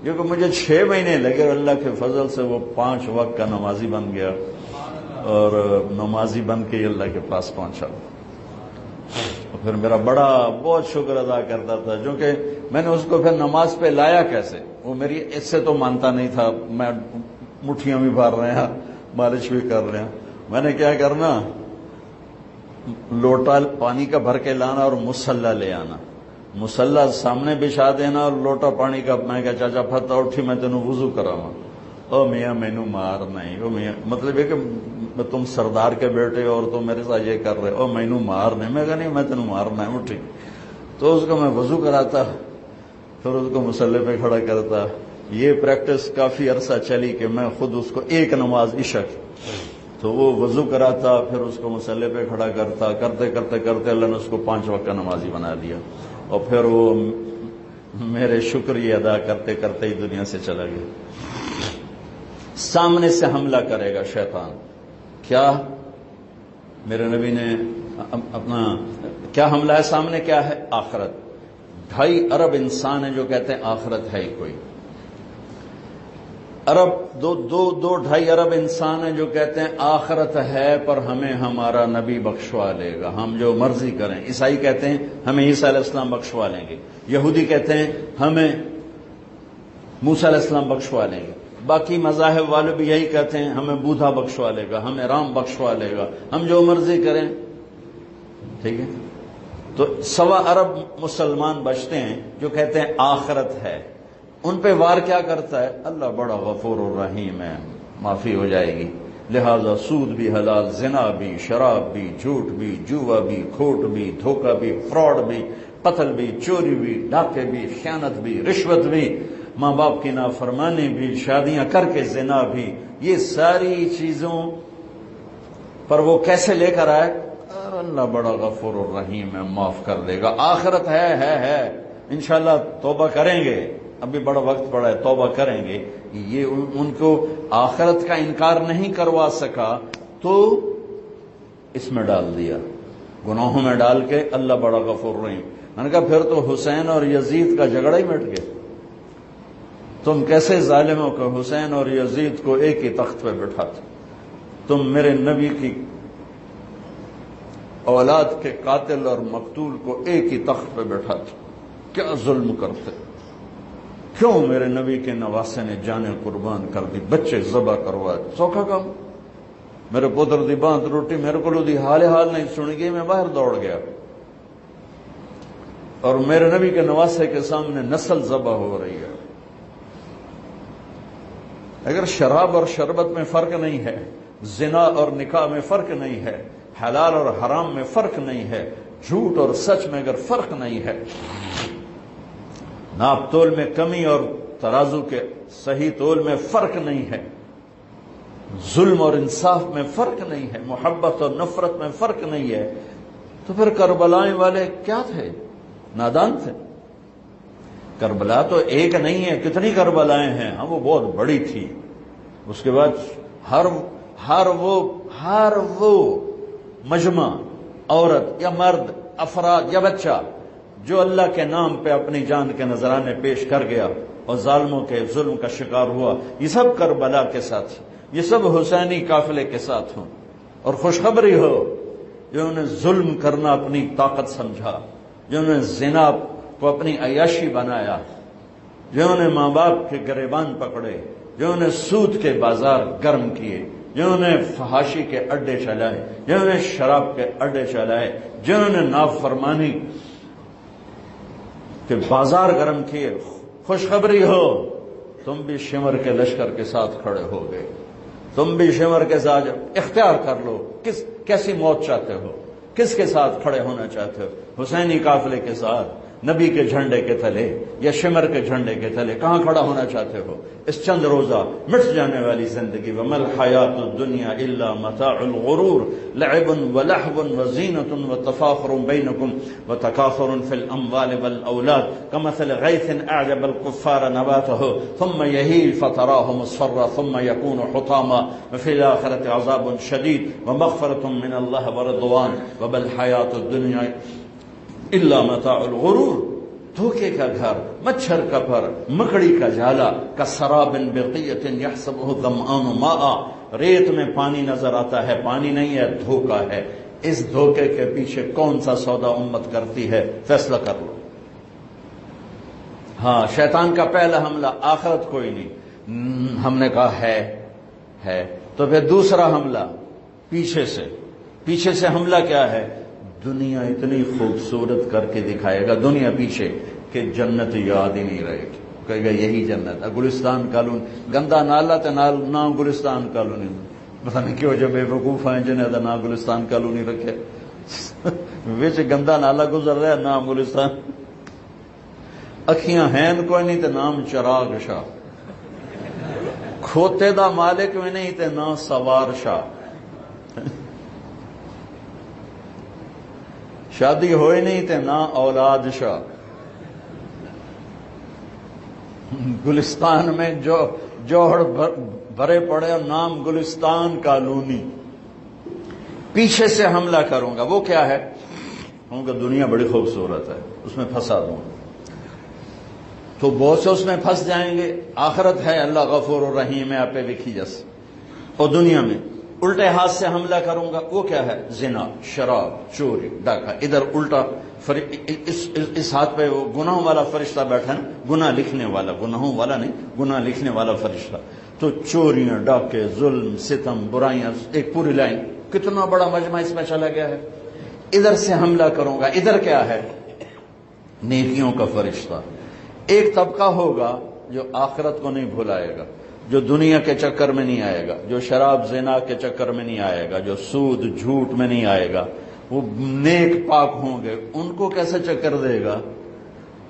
کیونکہ مجھے 6 مہینے لگے، اللہ کے فضل سے وہ 5 وقت کا نمازی بن گیا، اور نمازی بن کے اللہ کے پاس پہنچا۔ پھر میرا بڑا بہت شکر ادا کرتا تھا، جو کہ میں نے اس کو پھر نماز پہ لایا کیسے، وہ میری اس سے تو مانتا نہیں تھا، میں مٹھیاں بھی بھر رہے ہیں، مالش بھی کر رہے ہیں، میں نے کیا کرنا، لوٹا پانی کا بھر کے لانا اور مسلح لے آنا، مسلح سامنے بچھا دینا اور لوٹا پانی کا، میں کہا چاچا پھتا اٹھی میں تینوں وضو کراواں، او میاں مینوں مار نہیں، او میاں مطلب یہ کہ تم سردار کے بیٹے اور تم میرے ساتھ یہ کر رہے، او مینوں مار نہیں، میں کہا نہیں میں تینوں مارنا ہے، اٹھی تو اس کو میں وضو کراتا، پھر اس کو مسلح پہ کھڑا کرتا۔ یہ پریکٹس کافی عرصہ چلی کہ میں خود اس کو ایک نماز عشاء کی تو وہ وضو کراتا، پھر اس کو مسلح پہ کھڑا کرتا، کرتے کرتے کرتے اللہ نے اس کو 5 وقت کا نمازی بنا دیا، اور پھر وہ میرے شکریہ ادا کرتے کرتے ہی دنیا سے چلا گیا۔ سامنے سے حملہ کرے گا شیطان، کیا میرے نبی نے اپنا کیا حملہ ہے سامنے، کیا ہے؟ آخرت۔ 2.5 ارب انسان ہیں جو کہتے ہیں آخرت ہے ہی کوئی، ارب دو 2.5 ارب انسان ہیں جو کہتے ہیں آخرت ہے پر ہمیں ہمارا نبی بخشوا لے گا، ہم جو مرضی کریں۔ عیسائی کہتے ہیں ہمیں عیسیٰ علیہ السلام بخشوا لیں گے، یہودی کہتے ہیں ہمیں موسیٰ علیہ السلام بخشوا لیں گے، باقی مذاہب والے بھی یہی کہتے ہیں ہمیں بودھا بخشوا لے گا، ہمیں رام بخشوا لے گا، ہم جو مرضی کریں۔ ٹھیک ہے، تو 1.25 ارب مسلمان بچتے ہیں جو کہتے ہیں آخرت ہے، ان پہ وار کیا کرتا ہے؟ اللہ بڑا غفور الرحیم ہے، معافی ہو جائے گی، لہذا سود بھی حلال، زنا بھی، شراب بھی، جھوٹ بھی، جوا بھی، کھوٹ بھی، دھوکہ بھی، فراڈ بھی، قتل بھی، چوری بھی، ڈاکے بھی، خیانت بھی، رشوت بھی، ماں باپ کی نافرمانی بھی، شادیاں کر کے زنا بھی، یہ ساری چیزوں پر وہ کیسے لے کر آئے؟ اللہ بڑا غفور الرحیم ہے، معاف کر دے گا، آخرت ہے انشاءاللہ توبہ کریں گے، ابھی بڑا وقت پڑا ہے، توبہ کریں گے۔ یہ ان کو آخرت کا انکار نہیں کروا سکا تو اس میں ڈال دیا، گناہوں میں ڈال کے اللہ بڑا غفور الرحیم۔ میں نے کہا پھر تو حسین اور یزید کا جھگڑا ہی مٹ گیا، تم کیسے ظالم ہو کہ حسین اور یزید کو ایک ہی تخت پہ بٹھاتے، تم میرے نبی کی اولاد کے قاتل اور مقتول کو ایک ہی تخت پہ بٹھاتے، کیا ظلم کرتے، کیوں میرے نبی کے نواسے نے جانیں قربان کر دی، بچے ذبح کروائے، سوکھا کام، میرے پتر دی بانت روٹی میرے کو دی حال نہیں سنی گئی، میں باہر دوڑ گیا، اور میرے نبی کے نواسے کے سامنے نسل ذبح ہو رہی ہے۔ اگر شراب اور شربت میں فرق نہیں ہے، زنا اور نکاح میں فرق نہیں ہے، حلال اور حرام میں فرق نہیں ہے، جھوٹ اور سچ میں اگر فرق نہیں ہے، ناپ تول میں کمی اور ترازو کے صحیح تول میں فرق نہیں ہے، ظلم اور انصاف میں فرق نہیں ہے، محبت اور نفرت میں فرق نہیں ہے، تو پھر کربلائیں والے کیا تھے؟ نادان تھے۔ کربلا تو ایک نہیں ہے، کتنی کربلائیں ہیں، ہاں وہ بہت بڑی تھی۔ اس کے بعد ہر وہ مجمع، عورت یا مرد، افراد یا بچہ جو اللہ کے نام پہ اپنی جان کے نذرانے پیش کر گیا اور ظالموں کے ظلم کا شکار ہوا، یہ سب کربلا کے ساتھ، یہ سب حسینی قافلے کے ساتھ ہوں۔ اور خوشخبری ہو جنہوں نے ظلم کرنا اپنی طاقت سمجھا، جنہوں نے زنا کو اپنی عیاشی بنایا، جنہوں نے ماں باپ کے گریبان پکڑے، جنہوں نے سود کے بازار گرم کیے، جنہوں نے فحاشی کے اڈے چلائے، جنہوں نے شراب کے اڈے چلائے، جنہوں نے نافرمانی کے بازار گرم کیے، خوشخبری ہو تم بھی شمر کے لشکر کے ساتھ کھڑے ہو گئے، تم بھی شمر کے ساتھ اختیار کر لو، کیسی موت چاہتے ہو، کس کے ساتھ کھڑے ہونا چاہتے ہو، حسینی قافلے کے ساتھ، نبی کے جھنڈے کے تلے یا شمر کے جھنڈے کے تلے، کہاں کھڑا ہونا چاہتے ہو؟ اس چند روزہ مٹ جانے والی زندگی، وَمَا الْحَيَاةُ الدُّنْيَا إِلَّا مَتَاعُ الْغُرُورِ لَعِبٌ وَلَهْوٌ وَزِينَةٌ وَتَفَاخُرٌ بَيْنَكُمْ وَتَكَاثُرٌ فِي الْأَمْوَالِ وَالْأَوْلَادِ كَمَثَلِ غَيْثٍ أَعْجَبَ الْكُفَّارَ نَبَاتُهُ ثُمَّ يَهِيجُ فَتَرَاهُ مُصْفَرًّا ثُمَّ يَكُونُ حُطَامًا وَفِي الْآخِرَةِ عَذَابٌ شَدِيدٌ وَمَغْفِرَةٌ مِّنَ اللَّهِ وَرِضْوَانٌ وَمَا الْحَيَاةُ الدُّنْيَا إِلَّا مَتَاعُ الْغُرُورِ۔ دھوکے کا گھر، مچھر کا پر، مکڑی کا جالا، کسراب بقیۃ یحسبہ الظمآن ماء، ریت میں پانی نظر آتا ہے، پانی نہیں ہے، دھوکا ہے۔ اس دھوکے کے پیچھے کون سا سودا امت کرتی ہے، فیصلہ کر لو۔ ہاں، شیطان کا پہلا حملہ آخرت کوئی نہیں، ہم نے کہا ہے، تو پھر دوسرا حملہ پیچھے سے، پیچھے سے حملہ کیا ہے؟ دنیا اتنی خوبصورت کر کے دکھائے گا دنیا پیچھے کہ جنت یاد ہی نہیں رہے گی، کہے گا یہی جنت ہے۔ گلستان کالونی گندا نالا تے نام گلستان کالونی، پتہ نہیں کیوں جو بے وقوف ہیں جنہیں دا نام گلستان کالونی رکھے وچ گندا نالا گزر رہا ہے، نام گلستان۔ اکھیاں ہیں کوئی نہیں تے نام چراغ شاہ، کھوتے دا مالک بھی نہیں تے نام سوار شاہ، شادی ہوئی نہیں تے نہ اولاد شاہ۔ گلستان میں جو جوہر بھرے پڑے اور نام گلستان کالونی۔ پیچھے سے حملہ کروں گا، وہ کیا ہے؟ کہوں گا دنیا بڑی خوبصورت ہے، اس میں پھنسا دوں تو بہت سے اس میں پھنس جائیں گے۔ آخرت ہے اللہ غفور الرحیم ہے، آپ لکھی جس۔ اور دنیا میں الٹے ہاتھ سے حملہ کروں گا، وہ کیا ہے؟ زنا، شراب، چوری، ڈاکہ۔ ادھر الٹا اس ہاتھ پہ وہ گناہوں والا فرشتہ بیٹھا ہے، گناہ لکھنے والا، گناہوں والا نہیں، گناہ لکھنے والا فرشتہ۔ تو چوریاں، ڈاکے، ظلم، ستم، برائیاں، ایک پوری لائن، کتنا بڑا مجمع اس میں چلا گیا ہے۔ ادھر سے حملہ کروں گا، ادھر کیا ہے؟ نیکیوں کا فرشتہ۔ ایک طبقہ ہوگا جو آخرت کو نہیں بھلائے گا، جو دنیا کے چکر میں نہیں آئے گا، جو شراب زنا کے چکر میں نہیں آئے گا، جو سود جھوٹ میں نہیں آئے گا، وہ نیک پاک ہوں گے۔ ان کو کیسے چکر دے گا؟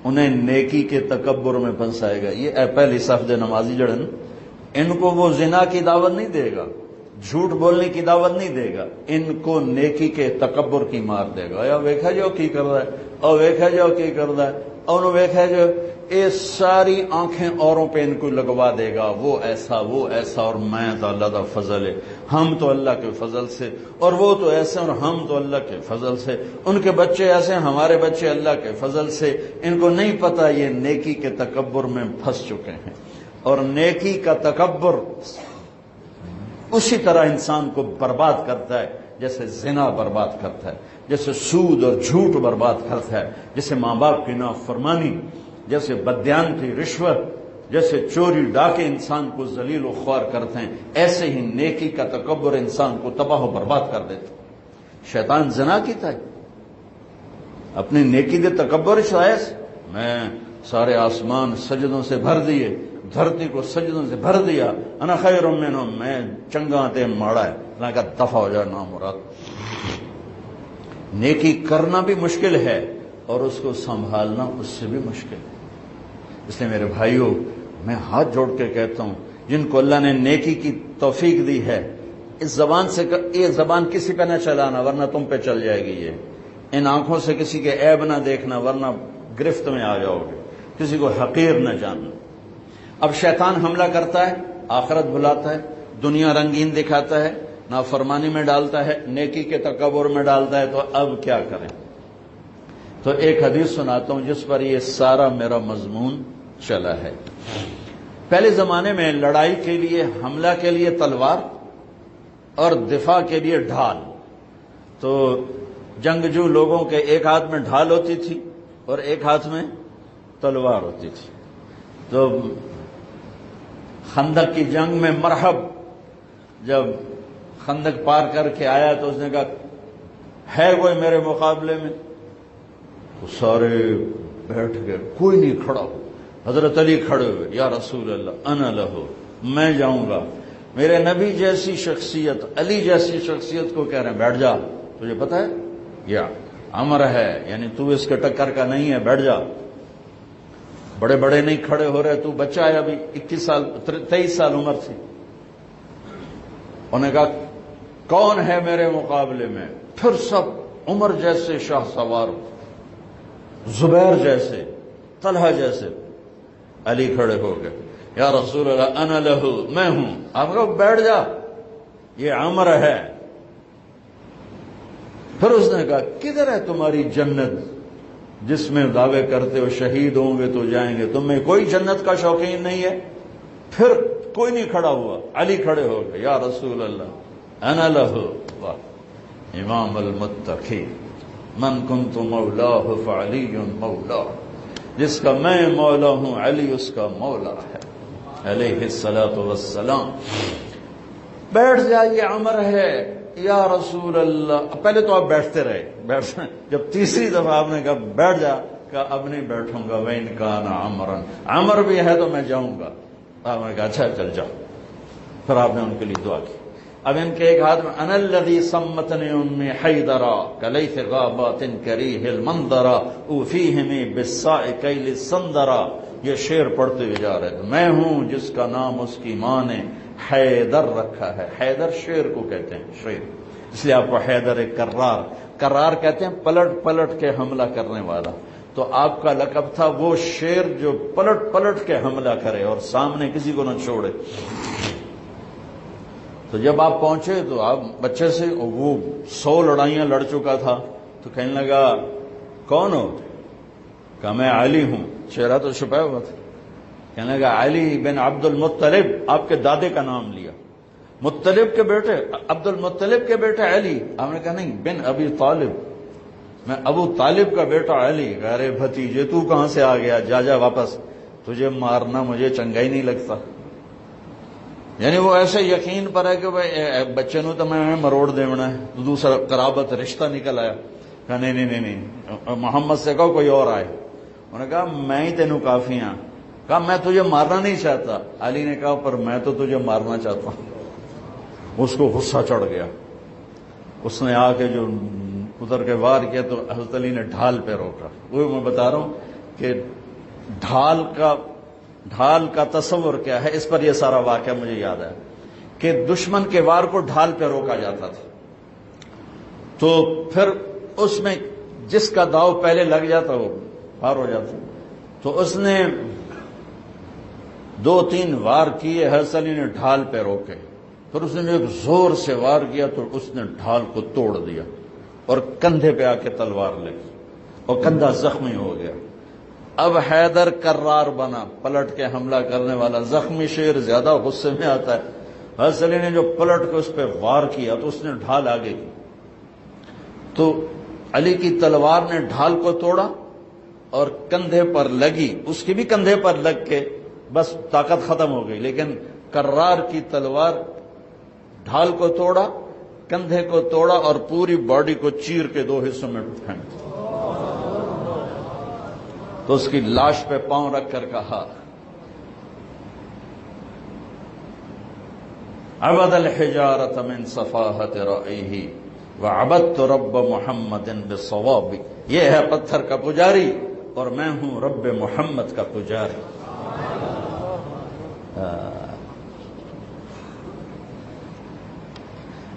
انہیں نیکی کے تکبر میں پھنسائے گا۔ یہ پہلی صف دے نمازی جڑن، ان کو وہ زنا کی دعوت نہیں دے گا، جھوٹ بولنے کی دعوت نہیں دے گا، ان کو نیکی کے تکبر کی مار دے گا۔ یا ویکھا جو کی کر رہا ہے، اور ویکھا جو کی کر رہا ہے، اور انہوں ویکھا جو یہ ساری آنکھیں اوروں پہ ان کو لگوا دے گا، وہ ایسا وہ ایسا، اور میں تو اللہ کا فضل ہے، ہم تو اللہ کے فضل سے، اور وہ تو ایسے اور ہم تو اللہ کے فضل سے، ان کے بچے ایسے ہمارے بچے اللہ کے فضل سے۔ ان کو نہیں پتا یہ نیکی کے تکبر میں پھنس چکے ہیں۔ اور نیکی کا تکبر اسی طرح انسان کو برباد کرتا ہے جیسے زنا برباد کرتا ہے، جیسے سود اور جھوٹ برباد کرتا ہے، جیسے ماں باپ کی نافرمانی، جیسے بدیانتی، رشوت، جیسے چوری ڈاکے انسان کو ذلیل و خوار کرتے ہیں، ایسے ہی نیکی کا تکبر انسان کو تباہ و برباد کر دیتا ہے۔ شیطان زنا کیتا ہے اپنی نیکی دے تکبر شاید میں سارے آسمان سجدوں سے بھر دیے، دھرتی کو سجدوں سے بھر دیا، انا خیر منہ، میں چنگا تے ماڑا ہے، اللہ کا دفع ہو جائے نامراد۔ نیکی کرنا بھی مشکل ہے اور اس کو سنبھالنا اس سے بھی مشکل ہے۔ اس لیے میرے بھائیوں، میں ہاتھ جوڑ کے کہتا ہوں، جن کو اللہ نے نیکی کی توفیق دی ہے، اس زبان سے یہ زبان کسی پہ نہ چلانا ورنہ تم پہ چل جائے گی۔ یہ ان آنکھوں سے کسی کے عیب نہ دیکھنا ورنہ گرفت میں آ جاؤ گے، کسی کو حقیر نہ جاننا۔ اب شیطان حملہ کرتا ہے، آخرت بھلاتا ہے، دنیا رنگین دکھاتا ہے، نافرمانی میں ڈالتا ہے، نیکی کے تکبر میں ڈالتا ہے، تو اب کیا کریں؟ تو ایک حدیث سناتا ہوں جس پر یہ سارا میرا مضمون چلا ہے۔ پہلے زمانے میں لڑائی کے لیے، حملہ کے لیے تلوار اور دفاع کے لیے ڈھال۔ تو جنگجو لوگوں کے ایک ہاتھ میں ڈھال ہوتی تھی اور ایک ہاتھ میں تلوار ہوتی تھی۔ تو خندق کی جنگ میں مرحب جب خندق پار کر کے آیا تو اس نے کہا ہے کوئی میرے مقابلے میں؟ تو سارے بیٹھ گئے، کوئی نہیں کھڑا ہو۔ حضرت علی کھڑے ہوئے، یا رسول اللہ انا لہو، میں جاؤں گا۔ میرے نبی جیسی شخصیت، علی جیسی شخصیت کو کہہ رہے ہیں بیٹھ جا، تجھے پتا ہے یا امر ہے، یعنی تو اس کے ٹکر کا نہیں ہے، بیٹھ جا۔ بڑے بڑے نہیں کھڑے ہو رہے، تو بچہ ہے، ابھی 23 سال عمر تھی۔ انہوں نے کہا کون ہے میرے مقابلے میں؟ پھر سب عمر جیسے شاہ سوار، زبیر جیسے، طلحہ جیسے۔ علی کھڑے ہو گئے، یا رسول اللہ انا لہو، میں ہوں۔ آپ کہو بیٹھ جا، یہ عمر ہے۔ پھر اس نے کہا کدھر ہے تمہاری جنت جس میں دعوے کرتے ہو شہید ہوں گے تو جائیں گے، تم میں کوئی جنت کا شوقین نہیں ہے؟ پھر کوئی نہیں کھڑا ہوا، علی کھڑے ہو گئے، یا رسول اللہ انا لہو، امام المتقین، من کنت مولاہ فعلی مولاہ، جس کا میں مولا ہوں علی اس کا مولا ہے، علیہ الصلاۃ والسلام۔ بیٹھ جائیے عمر ہے یا رسول اللہ. پہلے تو آپ بیٹھتے رہے، جب تیسری دفعہ آپ نے کہا بیٹھ جا، کہا اب نہیں بیٹھوں گا. وَإِنْ كَانَ عَمْرًا، عمر بھی ہے تو میں جاؤں گا. آپ نے کہا اچھا چل جاؤ. پھر آپ نے ان کے لیے دعا کی. اب ان کے ایک ہاتھ میں انا الذی سمتنی امی حیدرا کلیث غابات کریہ المنظرا اوفیہمی بالساء کیل السندرا. یہ شعر پڑھتے ہوئے جا رہے تھے. میں ہوں جس کا نام اس کی ماں نے حیدر رکھا ہے. حیدر شعر کو کہتے ہیں، شعر، اس لیے آپ کو حیدر کرار، کرار کہتے ہیں پلٹ پلٹ کے حملہ کرنے والا. تو آپ کا لقب تھا وہ شیر جو پلٹ پلٹ کے حملہ کرے اور سامنے کسی کو نہ چھوڑے. تو جب آپ پہنچے تو آپ بچے سے، وہ 100 لڑائیاں لڑ چکا تھا، تو کہنے لگا کون ہو؟ کہا میں علی ہوں. چہرہ تو چھپایا ہوا تھا. کہنے لگا علی بن عبد المطلب، آپ کے دادے کا نام لیا. مطلب کے بیٹے، عبد المطلب کے بیٹے علی. آپ نے کہا نہیں، بن ابی طالب، میں ابو طالب کا بیٹا علی. ارے بھتیجے تو کہاں سے آ گیا؟ جا جا واپس، تجھے مارنا مجھے چنگا ہی نہیں لگتا. یعنی وہ ایسے یقین پر ہے کہ بچے نو تو میں مروڑ دیونا ہے. تو دوسرا قرابت رشتہ نکل آیا. کہا نہیں نہیں نہیں، محمد سے کہو کوئی اور آئے. انہوں نے کہا میں ہی تینوں کافی ہاں. کہا میں تجھے مارنا نہیں چاہتا. علی نے کہا پر میں تو تجھے مارنا چاہتا ہوں. اس کو غصہ چڑھ گیا. اس نے آ کے جو ادھر کے وار کیا تو حضرت علی نے ڈھال پہ روکا. وہ میں بتا رہا ہوں کہ ڈھال کا تصور کیا ہے. اس پر یہ سارا واقعہ مجھے یاد ہے کہ دشمن کے وار کو ڈھال پہ روکا جاتا تھا. تو پھر اس میں جس کا داؤ پہلے لگ جاتا وہ پار ہو جاتا. تو اس نے 2-3 وار کیے، حضرت علی نے ڈھال پہ روکے. پھر اس نے ایک زور سے وار کیا تو اس نے ڈھال کو توڑ دیا اور کندھے پہ آ کے تلوار لگی اور کندھا زخمی ہو گیا. اب حیدر کرار بنا، پلٹ کے حملہ کرنے والا. زخمی شیر زیادہ غصے میں آتا ہے. حضرت علی نے جو پلٹ کے اس پہ وار کیا تو اس نے ڈھال آگے کی. تو علی کی تلوار نے ڈھال کو توڑا اور کندھے پر لگی. اس کی بھی کندھے پر لگ کے بس طاقت ختم ہو گئی. لیکن کرار کی تلوار ڈھال کو توڑا، کندھے کو توڑا اور پوری باڈی کو چیر کے 2 حصوں میں پھینک دیا. تو اس کی لاش پہ پاؤں رکھ کر کہا عبد الحجارۃ من صفاحت رأیہ وعبدت رب محمد بالصواب. یہ ہے پتھر کا پجاری اور میں ہوں رب محمد کا پجاری.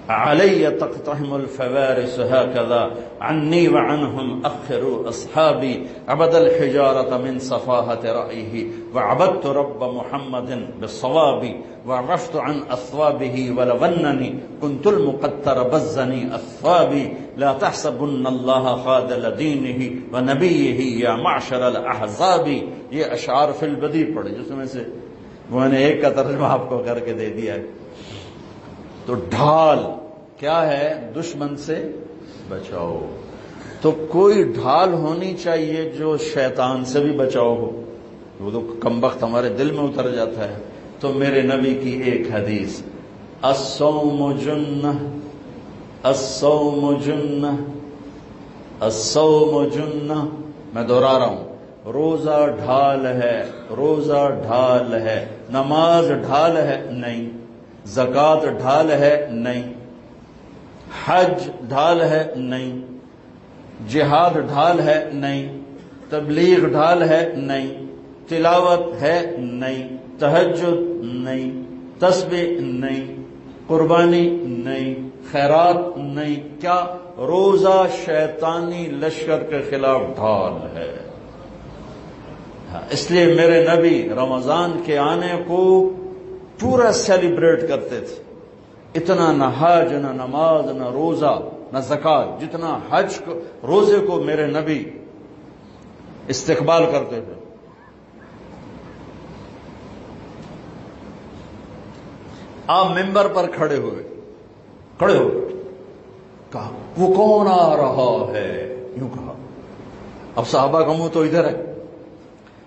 علی تقتحم الفوارس هكذا عني وعنهم أخروا أصحابي عبد الحجارة من صفاحة رأيه وعبدت رب محمد بالصواب وعرفت عن أثوابه ولونني كنت المقتر بزني أثوابي لا تحسبن الله خاذل دينه ونبيه يا معشر الأحزاب. یہ اشعار فی البدی پڑھے جس میں سے میں نے ایک کا ترجمہ آپ کو کر کے دے دیا ہے. تو ڈھال کیا ہے؟ دشمن سے بچاؤ. تو کوئی ڈھال ہونی چاہیے جو شیطان سے بھی بچاؤ ہو. وہ تو کمبخت ہمارے دل میں اتر جاتا ہے. تو میرے نبی کی ایک حدیث، الصوم جنہ الصوم جنہ الصوم جنہ. میں دوہرا رہا ہوں، روزہ ڈھال ہے، روزہ ڈھال ہے. نماز ڈھال ہے نہیں، زکوٰۃ ڈھال ہے نہیں، حج ڈھال ہے نہیں، جہاد ڈھال ہے نہیں، تبلیغ ڈھال ہے نہیں، تلاوت ہے نہیں، تہجد نہیں، تسبیح نہیں، قربانی نہیں، خیرات نہیں. کیا؟ روزہ شیطانی لشکر کے خلاف ڈھال ہے. اس لیے میرے نبی رمضان کے آنے کو پورا سیلیبریٹ کرتے تھے. اتنا نہ حج، نہ نماز، نہ روزہ، نہ زکوٰۃ جتنا حج کو، روزے کو میرے نبی استقبال کرتے تھے. آپ ممبر پر کھڑے ہوئے کہا وہ کون آ رہا ہے؟ یوں کہا. اب صحابہ کا منہ تو ادھر ہے.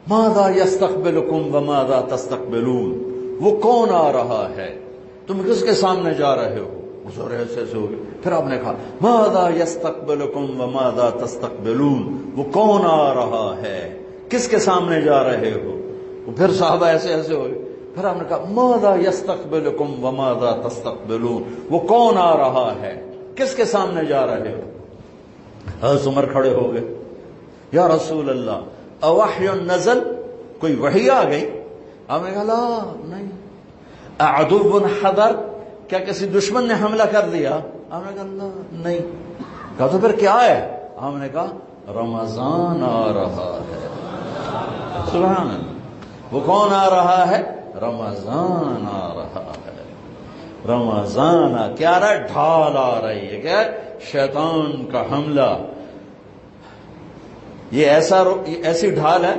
ماذا یستقبلکم وماذا تستقبلون. وہ کون آ رہا ہے؟ تم کس کے سامنے جا رہے ہو؟ حضور ایسے ہو گئے. پھر آپ نے کہا ماذا یستقبلکم وماذا تستقبلون، وہ کون آ رہا ہے، کس کے سامنے جا رہے ہو؟ پھر صحابہ ایسے ہو گئے. پھر آپ نے کہا ماذا یستقبلکم وماذا تستقبلون، وہ کون آ رہا ہے، کس کے سامنے جا رہے ہو؟ حضرت عمر کھڑے ہو گئے. یا رسول اللہ اوحی نزل، کوئی وحی آ گئی؟ آپ نے کہا لا نہیں. اعدو حضر، کیا کسی دشمن نے حملہ کر دیا؟ آپ نے کہا لا نہیں. کہا تو پھر کیا ہے؟ ہم نے کہا رمضان آ رہا ہے. سبحان اللہ. وہ کون آ رہا ہے؟ رمضان آ رہا ہے. رمضان کیا رہا ہے؟ ڈھال آ رہی ہے. کیا شیطان کا حملہ. یہ ایسی ڈھال ہے،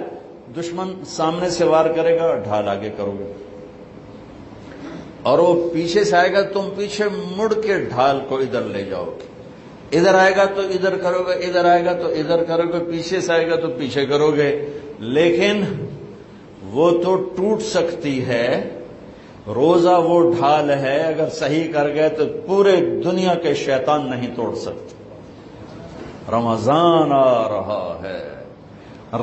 دشمن سامنے سے وار کرے گا، ڈھال آگے کرو گے، اور وہ پیچھے سے آئے گا، تم پیچھے مڑ کے ڈھال کو ادھر لے جاؤ گے. ادھر آئے گا تو ادھر کرو گے، ادھر آئے گا تو ادھر کرو گے، پیچھے سے آئے گا تو پیچھے کرو گے. لیکن وہ تو ٹوٹ سکتی ہے. روزہ وہ ڈھال ہے، اگر صحیح کر گئے تو پورے دنیا کے شیطان نہیں توڑ سکتے. رمضان آ رہا ہے.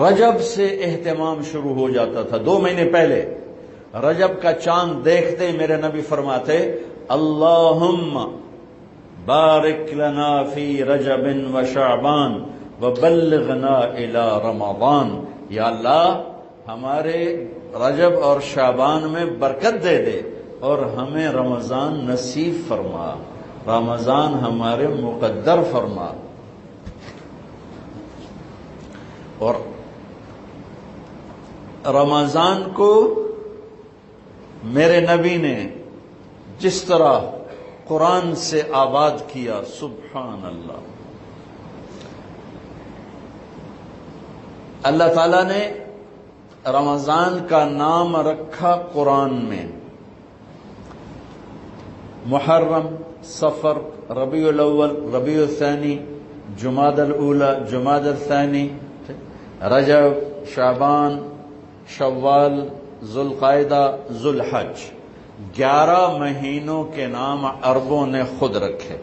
رجب سے اہتمام شروع ہو جاتا تھا. 2 مہینے پہلے رجب کا چاند دیکھتے میرے نبی فرماتے اللہم بارک لنا فی رجب و شعبان وبلغنا الی رمضان. یا اللہ ہمارے رجب اور شعبان میں برکت دے دے اور ہمیں رمضان نصیب فرما، رمضان ہمارے مقدر فرما. اور رمضان کو میرے نبی نے جس طرح قرآن سے آباد کیا، سبحان اللہ. اللہ تعالیٰ نے رمضان کا نام رکھا قرآن میں. محرم، صفر، ربیع الاول، ربیع الثانی، جمادی الاولی، جمادی الثانی، رجب، شعبان، شوال، ذوالقعدہ، ذوالحج. 11 مہینوں کے نام عربوں نے خود رکھے.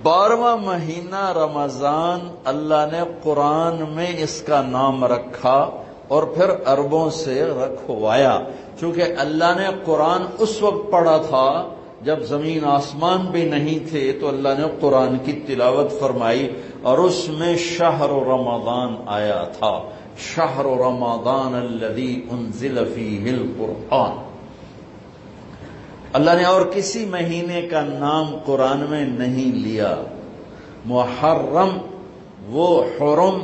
12واں مہینہ رمضان اللہ نے قرآن میں اس کا نام رکھا اور پھر عربوں سے رکھوایا. چونکہ اللہ نے قرآن اس وقت پڑھا تھا جب زمین آسمان بھی نہیں تھے، تو اللہ نے قرآن کی تلاوت فرمائی اور اس میں شہر رمضان آیا تھا. شہر رمضان الذی انزل فیہ القرآن. اللہ نے اور کسی مہینے کا نام قرآن میں نہیں لیا. محرم، وہ حرم،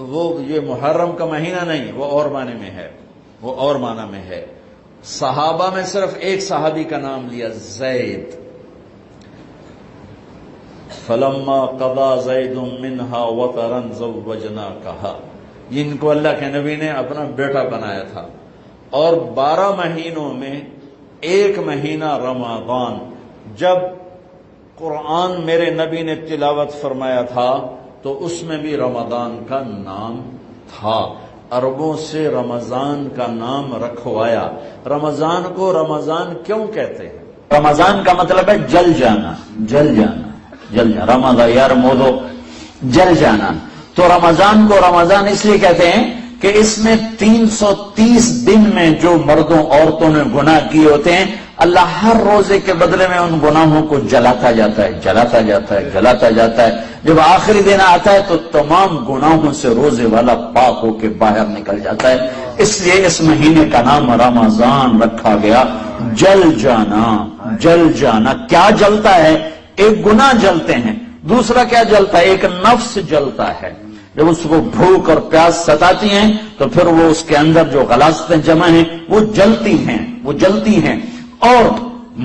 وہ یہ محرم کا مہینہ نہیں، وہ اور معنی میں ہے، وہ اور معنی میں ہے. صحابہ میں صرف ایک صحابی کا نام لیا، زید. فلما قضا زید منہا وطرا زوجناکہا. ان کو اللہ کے نبی نے اپنا بیٹا بنایا تھا. اور 12 مہینوں میں ایک مہینہ رمضان. جب قرآن میرے نبی نے تلاوت فرمایا تھا تو اس میں بھی رمضان کا نام تھا. عربوں سے رمضان کا نام رکھوایا. رمضان کو رمضان کیوں کہتے ہیں؟ رمضان کا مطلب ہے جل جانا، جل جانا، جل جانا. رمضان یار مودو، جل جانا. تو رمضان کو رمضان اس لیے کہتے ہیں کہ اس میں 330 دن میں جو مردوں عورتوں نے گناہ کیے ہوتے ہیں، اللہ ہر روزے کے بدلے میں ان گناہوں کو جلاتا جاتا ہے، جلاتا جاتا ہے، جلاتا جاتا ہے. جب آخری دن آتا ہے تو تمام گناہوں سے روزے والا پاک ہو کے باہر نکل جاتا ہے. اس لیے اس مہینے کا نام رمضان رکھا گیا. جل جانا، جل جانا. کیا جلتا ہے؟ ایک گناہ جلتے ہیں. دوسرا کیا جلتا ہے؟ ایک نفس جلتا ہے. جب اس کو بھوک اور پیاس ستاتی ہیں تو پھر وہ اس کے اندر جو غلاظتیں جمع ہیں وہ جلتی ہیں، وہ جلتی ہیں. اور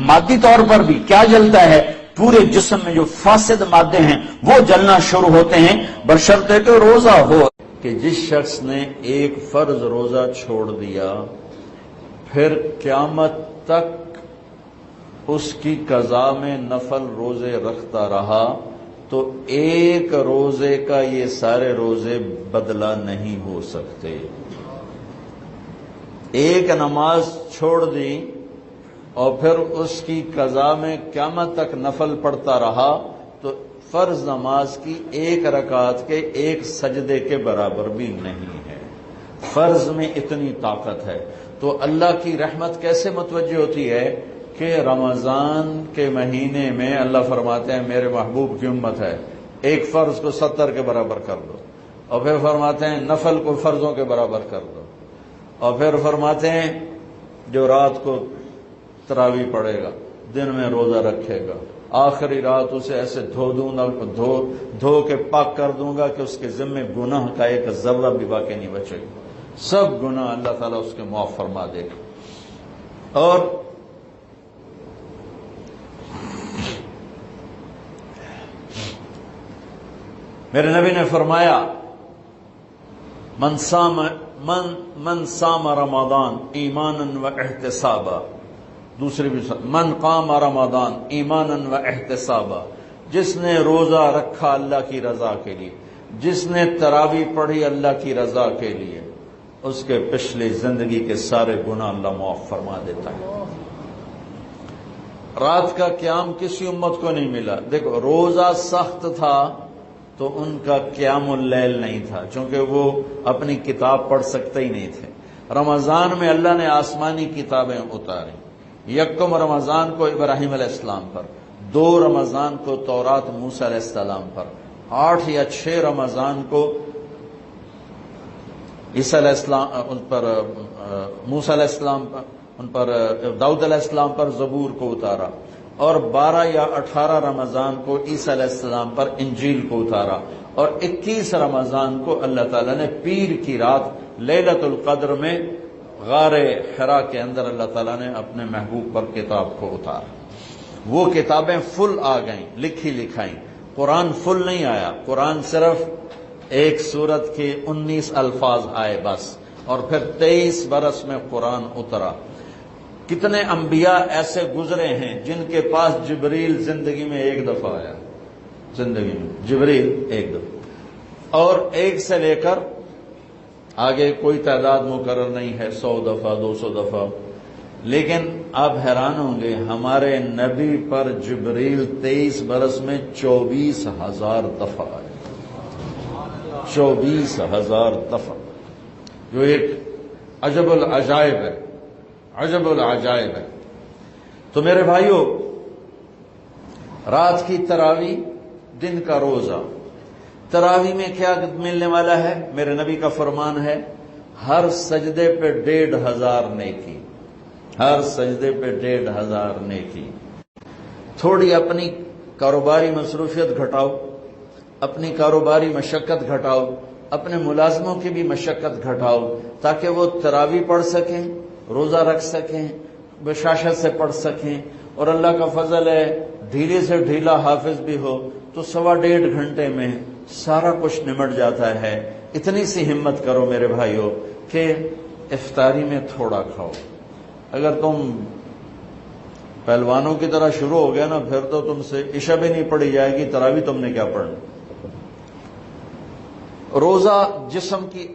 مادی طور پر بھی کیا جلتا ہے؟ پورے جسم میں جو فاسد مادے ہیں وہ جلنا شروع ہوتے ہیں، بشرطے کہ روزہ ہو. کہ جس شخص نے ایک فرض روزہ چھوڑ دیا پھر قیامت تک اس کی قضا میں نفل روزے رکھتا رہا تو ایک روزے کا یہ سارے روزے بدلہ نہیں ہو سکتے. ایک نماز چھوڑ دی اور پھر اس کی قضا میں قیامت تک نفل پڑتا رہا تو فرض نماز کی ایک رکعت کے ایک سجدے کے برابر بھی نہیں ہے۔ فرض میں اتنی طاقت ہے، تو اللہ کی رحمت کیسے متوجہ ہوتی ہے کہ رمضان کے مہینے میں اللہ فرماتے ہیں میرے محبوب کی امت ہے، ایک فرض کو 70 کے برابر کر دو، اور پھر فرماتے ہیں نفل کو فرضوں کے برابر کر دو، اور پھر فرماتے ہیں جو رات کو تراویح پڑھے گا، دن میں روزہ رکھے گا، آخری رات اسے ایسے دھو کے پاک کر دوں گا کہ اس کے ذمے گناہ کا ایک ذرہ بھی باقی نہیں بچے گا، سب گناہ اللہ تعالیٰ اس کے معاف فرما دے گا۔ اور میرے نبی نے فرمایا من صام رمضان ایمانا و احتسابا، دوسری بھی من قام رمضان ایمانا و احتسابا، جس نے روزہ رکھا اللہ کی رضا کے لیے، جس نے تراویح پڑھی اللہ کی رضا کے لیے، اس کے پچھلی زندگی کے سارے گناہ اللہ معاف فرما دیتا ہے۔ رات کا قیام کسی امت کو نہیں ملا۔ دیکھو روزہ سخت تھا تو ان کا قیام اللیل نہیں تھا، چونکہ وہ اپنی کتاب پڑھ سکتے ہی نہیں تھے۔ رمضان میں اللہ نے آسمانی کتابیں اتاری، یکم رمضان کو ابراہیم علیہ السلام پر، 2 رمضان کو تورات موسیٰ علیہ السلام پر، 8 یا 6 رمضان کو عیسیٰ علیہ السلام ان پر، موسیٰ علیہ السلام پر، ان پر داؤد علیہ السلام پر زبور کو اتارا، اور 12 یا 18 رمضان کو عیسیٰ علیہ السلام پر انجیل کو اتارا، اور 21 رمضان کو اللہ تعالیٰ نے پیر کی رات لیلۃ القدر میں غار حرا کے اندر اللہ تعالیٰ نے اپنے محبوب پر کتاب کو اتارا۔ وہ کتابیں فل آ گئیں، لکھی لکھائیں۔ قرآن فل نہیں آیا، قرآن صرف ایک سورت کے 19 الفاظ آئے بس، اور پھر 23 برس میں قرآن اترا۔ کتنے انبیاء ایسے گزرے ہیں جن کے پاس جبریل زندگی میں ایک دفعہ آیا، زندگی میں جبریل ایک دفعہ، اور ایک سے لے کر آگے کوئی تعداد مقرر نہیں ہے، 100 دفعہ 200 دفعہ، لیکن آپ حیران ہوں گے ہمارے نبی پر جبریل 23 برس میں 24,000 دفعہ آئے، 24,000 دفعہ، جو ایک عجب العجائب ہے، عجب العجائب ہے۔ تو میرے بھائیوں، رات کی تراویح، دن کا روزہ، تراویح میں کیا ملنے والا ہے؟ میرے نبی کا فرمان ہے ہر سجدے پہ 1,500 نیکی، ہر سجدے پہ 1,500 نیکی۔ تھوڑی اپنی کاروباری مصروفیت گھٹاؤ، اپنی کاروباری مشقت گھٹاؤ، اپنے ملازموں کی بھی مشقت گھٹاؤ، تاکہ وہ تراویح پڑھ سکیں، روزہ رکھ سکیں، بشاشت سے پڑھ سکیں، اور اللہ کا فضل ہے ڈھیلے سے ڈھیلا حافظ بھی ہو تو 1.5 گھنٹے میں سارا کچھ نمٹ جاتا ہے۔ اتنی سی ہمت کرو میرے بھائیوں کہ افطاری میں تھوڑا کھاؤ۔ اگر تم پہلوانوں کی طرح شروع ہو گیا نا، پھر تو تم سے عشاء بھی نہیں پڑھی جائے گی، تراویح تم نے کیا پڑھنا۔ روزہ جسم کی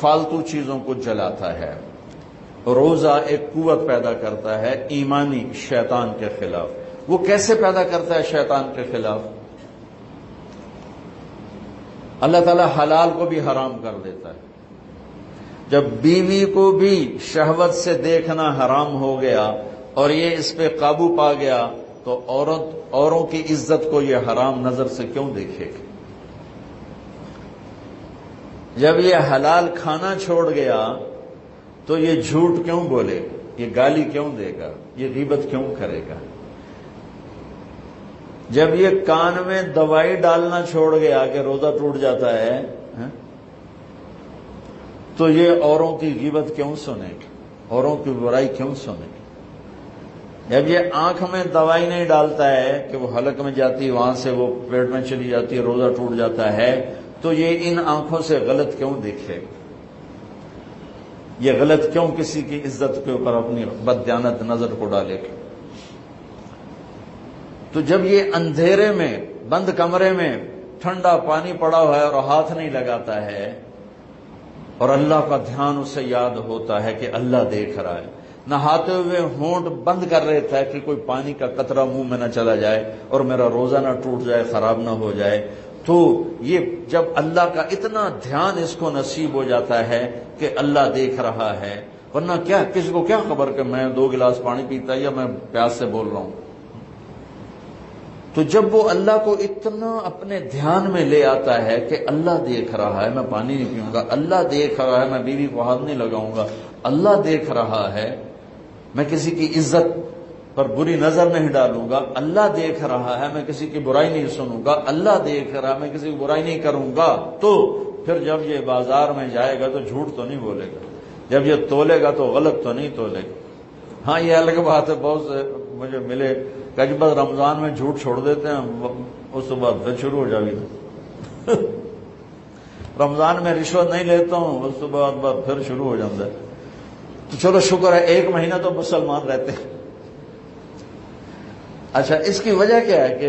فالتو چیزوں کو جلاتا ہے، روزہ ایک قوت پیدا کرتا ہے ایمانی شیطان کے خلاف۔ وہ کیسے پیدا کرتا ہے شیطان کے خلاف؟ اللہ تعالیٰ حلال کو بھی حرام کر دیتا ہے۔ جب بیوی کو بھی شہوت سے دیکھنا حرام ہو گیا اور یہ اس پہ قابو پا گیا تو اوروں کی عزت کو یہ حرام نظر سے کیوں دیکھے گی؟ جب یہ حلال کھانا چھوڑ گیا تو یہ جھوٹ کیوں بولے گا، یہ گالی کیوں دے گا، یہ غیبت کیوں کرے گا؟ جب یہ کان میں دوائی ڈالنا چھوڑ گیا کہ روزہ ٹوٹ جاتا ہے تو یہ اوروں کی غیبت کیوں سنے گا، اوروں کی برائی کیوں سنے گا؟ جب یہ آنکھ میں دوائی نہیں ڈالتا ہے کہ وہ حلق میں جاتی ہے، وہاں سے وہ پیٹ میں چلی جاتی ہے، روزہ ٹوٹ جاتا ہے، تو یہ ان آنکھوں سے غلط کیوں دیکھے گا؟ یہ غلط کیوں کسی کی عزت کے اوپر اپنی بددیانت نظر کو ڈالے گا؟ تو جب یہ اندھیرے میں بند کمرے میں ٹھنڈا پانی پڑا ہوا ہے اور ہاتھ نہیں لگاتا ہے اور اللہ کا دھیان اسے یاد ہوتا ہے کہ اللہ دیکھ رہا ہے، نہاتے ہوئے ہونٹ بند کر رہے تھے کہ کوئی پانی کا قطرہ منہ میں نہ چلا جائے اور میرا روزہ نہ ٹوٹ جائے، خراب نہ ہو جائے۔ تو یہ جب اللہ کا اتنا دھیان اس کو نصیب ہو جاتا ہے کہ اللہ دیکھ رہا ہے، ورنہ کیا کسی کو کیا خبر کہ میں 2 گلاس پانی پیتا یا میں پیاس سے بول رہا ہوں۔ تو جب وہ اللہ کو اتنا اپنے دھیان میں لے آتا ہے کہ اللہ دیکھ رہا ہے، میں پانی نہیں پیوں گا، اللہ دیکھ رہا ہے، میں بیوی کو ہاتھ نہیں لگاؤں گا، اللہ دیکھ رہا ہے، میں کسی کی عزت پر بری نظر نہیں ڈالوں گا، اللہ دیکھ رہا ہے، میں کسی کی برائی نہیں سنوں گا، اللہ دیکھ رہا ہے، میں کسی کی برائی نہیں کروں گا، تو پھر جب یہ بازار میں جائے گا تو جھوٹ تو نہیں بولے گا، جب یہ تولے گا تو غلط تو نہیں تولے گا۔ ہاں یہ الگ بات ہے، بہت سے مجھے ملے کہ جب بس رمضان میں جھوٹ چھوڑ دیتے ہیں، اس کے بعد پھر شروع ہو جائے گی۔ رمضان میں رشوت نہیں لیتا ہوں، اس کے بعد پھر شروع ہو جاتا ہے۔ تو چلو شکر ہے 1 مہینہ تو مسلمان رہتے ہیں۔ اچھا اس کی وجہ کیا ہے کہ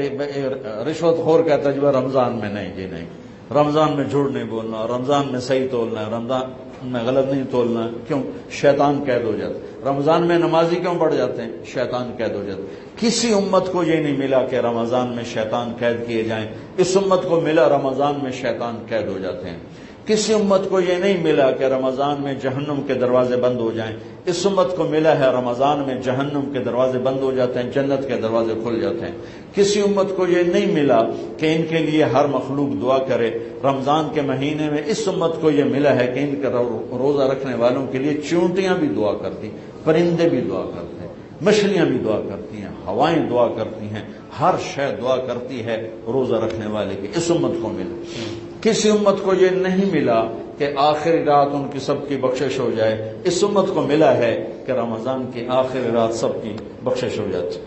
رشوت خور کہتا ہے جی رمضان میں نہیں، جی نہیں، رمضان میں جھوٹ نہیں بولنا، رمضان میں صحیح تولنا ہے، رمضان میں غلط نہیں تولنا ہے۔ کیوں؟ شیطان قید ہو جاتا ہے۔ رمضان میں نمازی کیوں بڑھ جاتے ہیں؟ شیطان قید ہو جاتا ہے۔ کسی امت کو یہ نہیں ملا کہ رمضان میں شیطان قید کیے جائیں، اس امت کو ملا رمضان میں شیطان قید ہو جاتے ہیں۔ کسی امت کو یہ نہیں ملا کہ رمضان میں جہنم کے دروازے بند ہو جائیں، اس امت کو ملا ہے رمضان میں جہنم کے دروازے بند ہو جاتے ہیں، جنت کے دروازے کھل جاتے ہیں۔ کسی امت کو یہ نہیں ملا کہ ان کے لیے ہر مخلوق دعا کرے، رمضان کے مہینے میں اس امت کو یہ ملا ہے کہ ان کے روزہ رکھنے والوں کے لیے چونٹیاں بھی دعا کرتی، پرندے بھی دعا کرتے ہیں، مچھلیاں بھی دعا کرتی ہیں، ہوائیں دعا کرتی ہیں، ہر شے دعا کرتی ہے روزہ رکھنے والے کی۔ اس امت کو ملا۔ کسی امت کو یہ نہیں ملا کہ آخری رات ان کی سب کی بخشش ہو جائے، اس امت کو ملا ہے کہ رمضان کی آخری رات سب کی بخشش ہو جاتی۔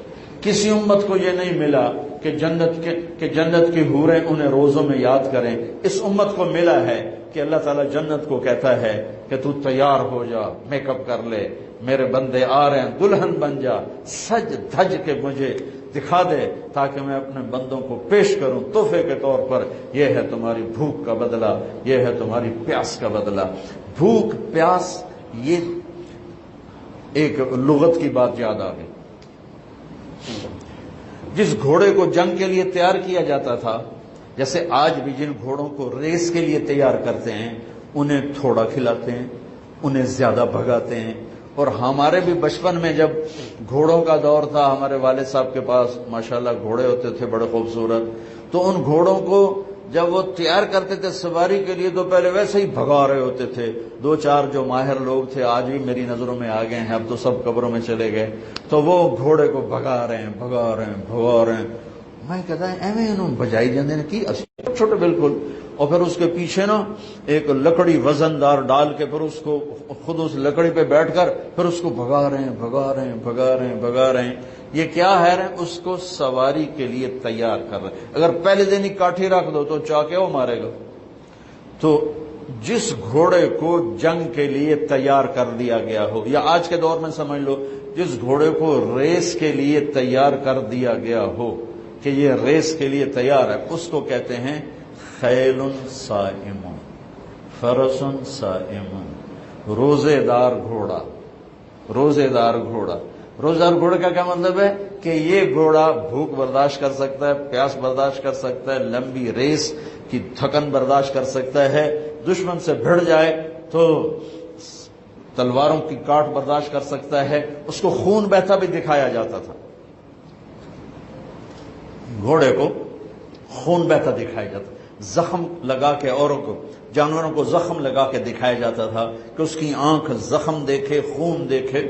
کسی امت کو یہ نہیں ملا کہ جنت کی حوریں انہیں روزوں میں یاد کریں، اس امت کو ملا ہے کہ اللہ تعالیٰ جنت کو کہتا ہے کہ تو تیار ہو جا، میک اپ کر لے، میرے بندے آ رہے ہیں، دلہن بن جا، سج دھج کے مجھے دکھا دے تاکہ میں اپنے بندوں کو پیش کروں تحفے کے طور پر۔ یہ ہے تمہاری بھوک کا بدلہ، یہ ہے تمہاری پیاس کا بدلہ۔ بھوک پیاس، یہ ایک لغت کی بات یاد آ گئی۔ جس گھوڑے کو جنگ کے لیے تیار کیا جاتا تھا، جیسے آج بھی جن گھوڑوں کو ریس کے لیے تیار کرتے ہیں، انہیں تھوڑا کھلاتے ہیں، انہیں زیادہ بھگاتے ہیں۔ اور ہمارے بھی بچپن میں جب گھوڑوں کا دور تھا، ہمارے والد صاحب کے پاس ماشاءاللہ گھوڑے ہوتے تھے بڑے خوبصورت، تو ان گھوڑوں کو جب وہ تیار کرتے تھے سواری کے لیے تو پہلے ویسے ہی بھگا رہے ہوتے تھے۔ 2-4 جو ماہر لوگ تھے آج بھی میری نظروں میں آ گئے ہیں، اب تو سب قبروں میں چلے گئے، تو وہ گھوڑے کو بھگا رہے ہیں۔ میں کہتا ہے ایویں انہوں بجائی جاندے نے کی چھوٹے بالکل، اور پھر اس کے پیچھے نا ایک لکڑی وزن دار ڈال کے پھر اس کو خود اس لکڑی پہ بیٹھ کر پھر اس کو بھگا رہے ہیں۔ یہ کیا ہے؟ اس کو سواری کے لیے تیار کر رہے ہیں۔ اگر پہلے دن ہی کاٹھی رکھ دو تو چاکے وہ مارے گا۔ تو جس گھوڑے کو جنگ کے لیے تیار کر دیا گیا ہو، یا آج کے دور میں سمجھ لو جس گھوڑے کو ریس کے لیے تیار کر دیا گیا ہو کہ یہ ریس کے لیے تیار ہے، اس کو کہتے ہیں خیل صائم، فرس صائم، روزے دار گھوڑا۔ روزے دار گھوڑے کا کیا مطلب ہے؟ کہ یہ گھوڑا بھوک برداشت کر سکتا ہے، پیاس برداشت کر سکتا ہے، لمبی ریس کی تھکن برداشت کر سکتا ہے، دشمن سے بھڑ جائے تو تلواروں کی کاٹ برداشت کر سکتا ہے۔ اس کو خون بہتا بھی دکھایا جاتا تھا، گھوڑے کو خون بہتا دکھایا جاتا، زخم لگا کے اوروں کو، جانوروں کو زخم لگا کے دکھایا جاتا تھا کہ اس کی آنکھ زخم دیکھے، خون دیکھے۔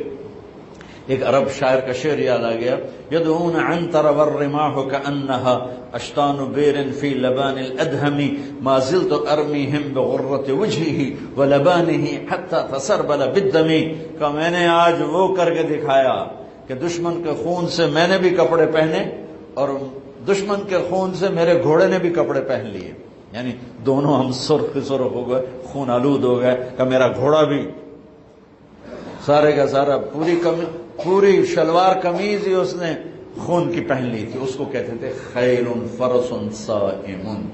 ایک عرب شاعر کا شعر یاد آ گیا، یدعون عنتر والرماح كأنها اشتان بیر فی لبان الادهم ما زلت ارمیهم بغرة وجهه ولبانه حتى تسربل بالدم۔ کہ میں نے آج وہ کر کے دکھایا کہ دشمن کے خون سے میں نے بھی کپڑے پہنے اور دشمن کے خون سے میرے گھوڑے نے بھی کپڑے پہن لیے، یعنی دونوں ہم سرخ ہو گئے، خون آلود ہو گئے، کہ میرا گھوڑا بھی سارے کا سارا پوری شلوار قمیض ہی اس نے خون کی پہن لی تھی۔ اس کو کہتے تھے خیل فرس صائم۔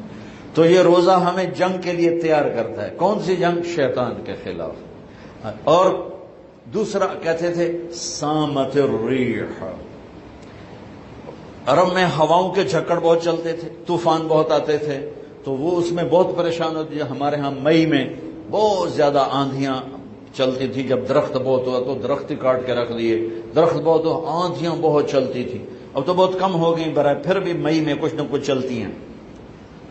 تو یہ روزہ ہمیں جنگ کے لیے تیار کرتا ہے۔ کون سی جنگ؟ شیطان کے خلاف۔ اور دوسرا کہتے تھے سامت الریح، عرب میں ہواؤں کے جھکڑ بہت چلتے تھے، طوفان بہت آتے تھے، تو وہ اس میں بہت پریشان ہوتی. ہمارے ہاں مئی میں بہت زیادہ آندھیاں چلتی تھی، جب درخت بہت ہوا تو درخت ہی کاٹ کے رکھ دیے، درخت بہت ہوا، آندھیاں بہت چلتی تھی. اب تو بہت کم ہو گئی برائے، پھر بھی مئی میں کچھ نہ کچھ چلتی ہیں.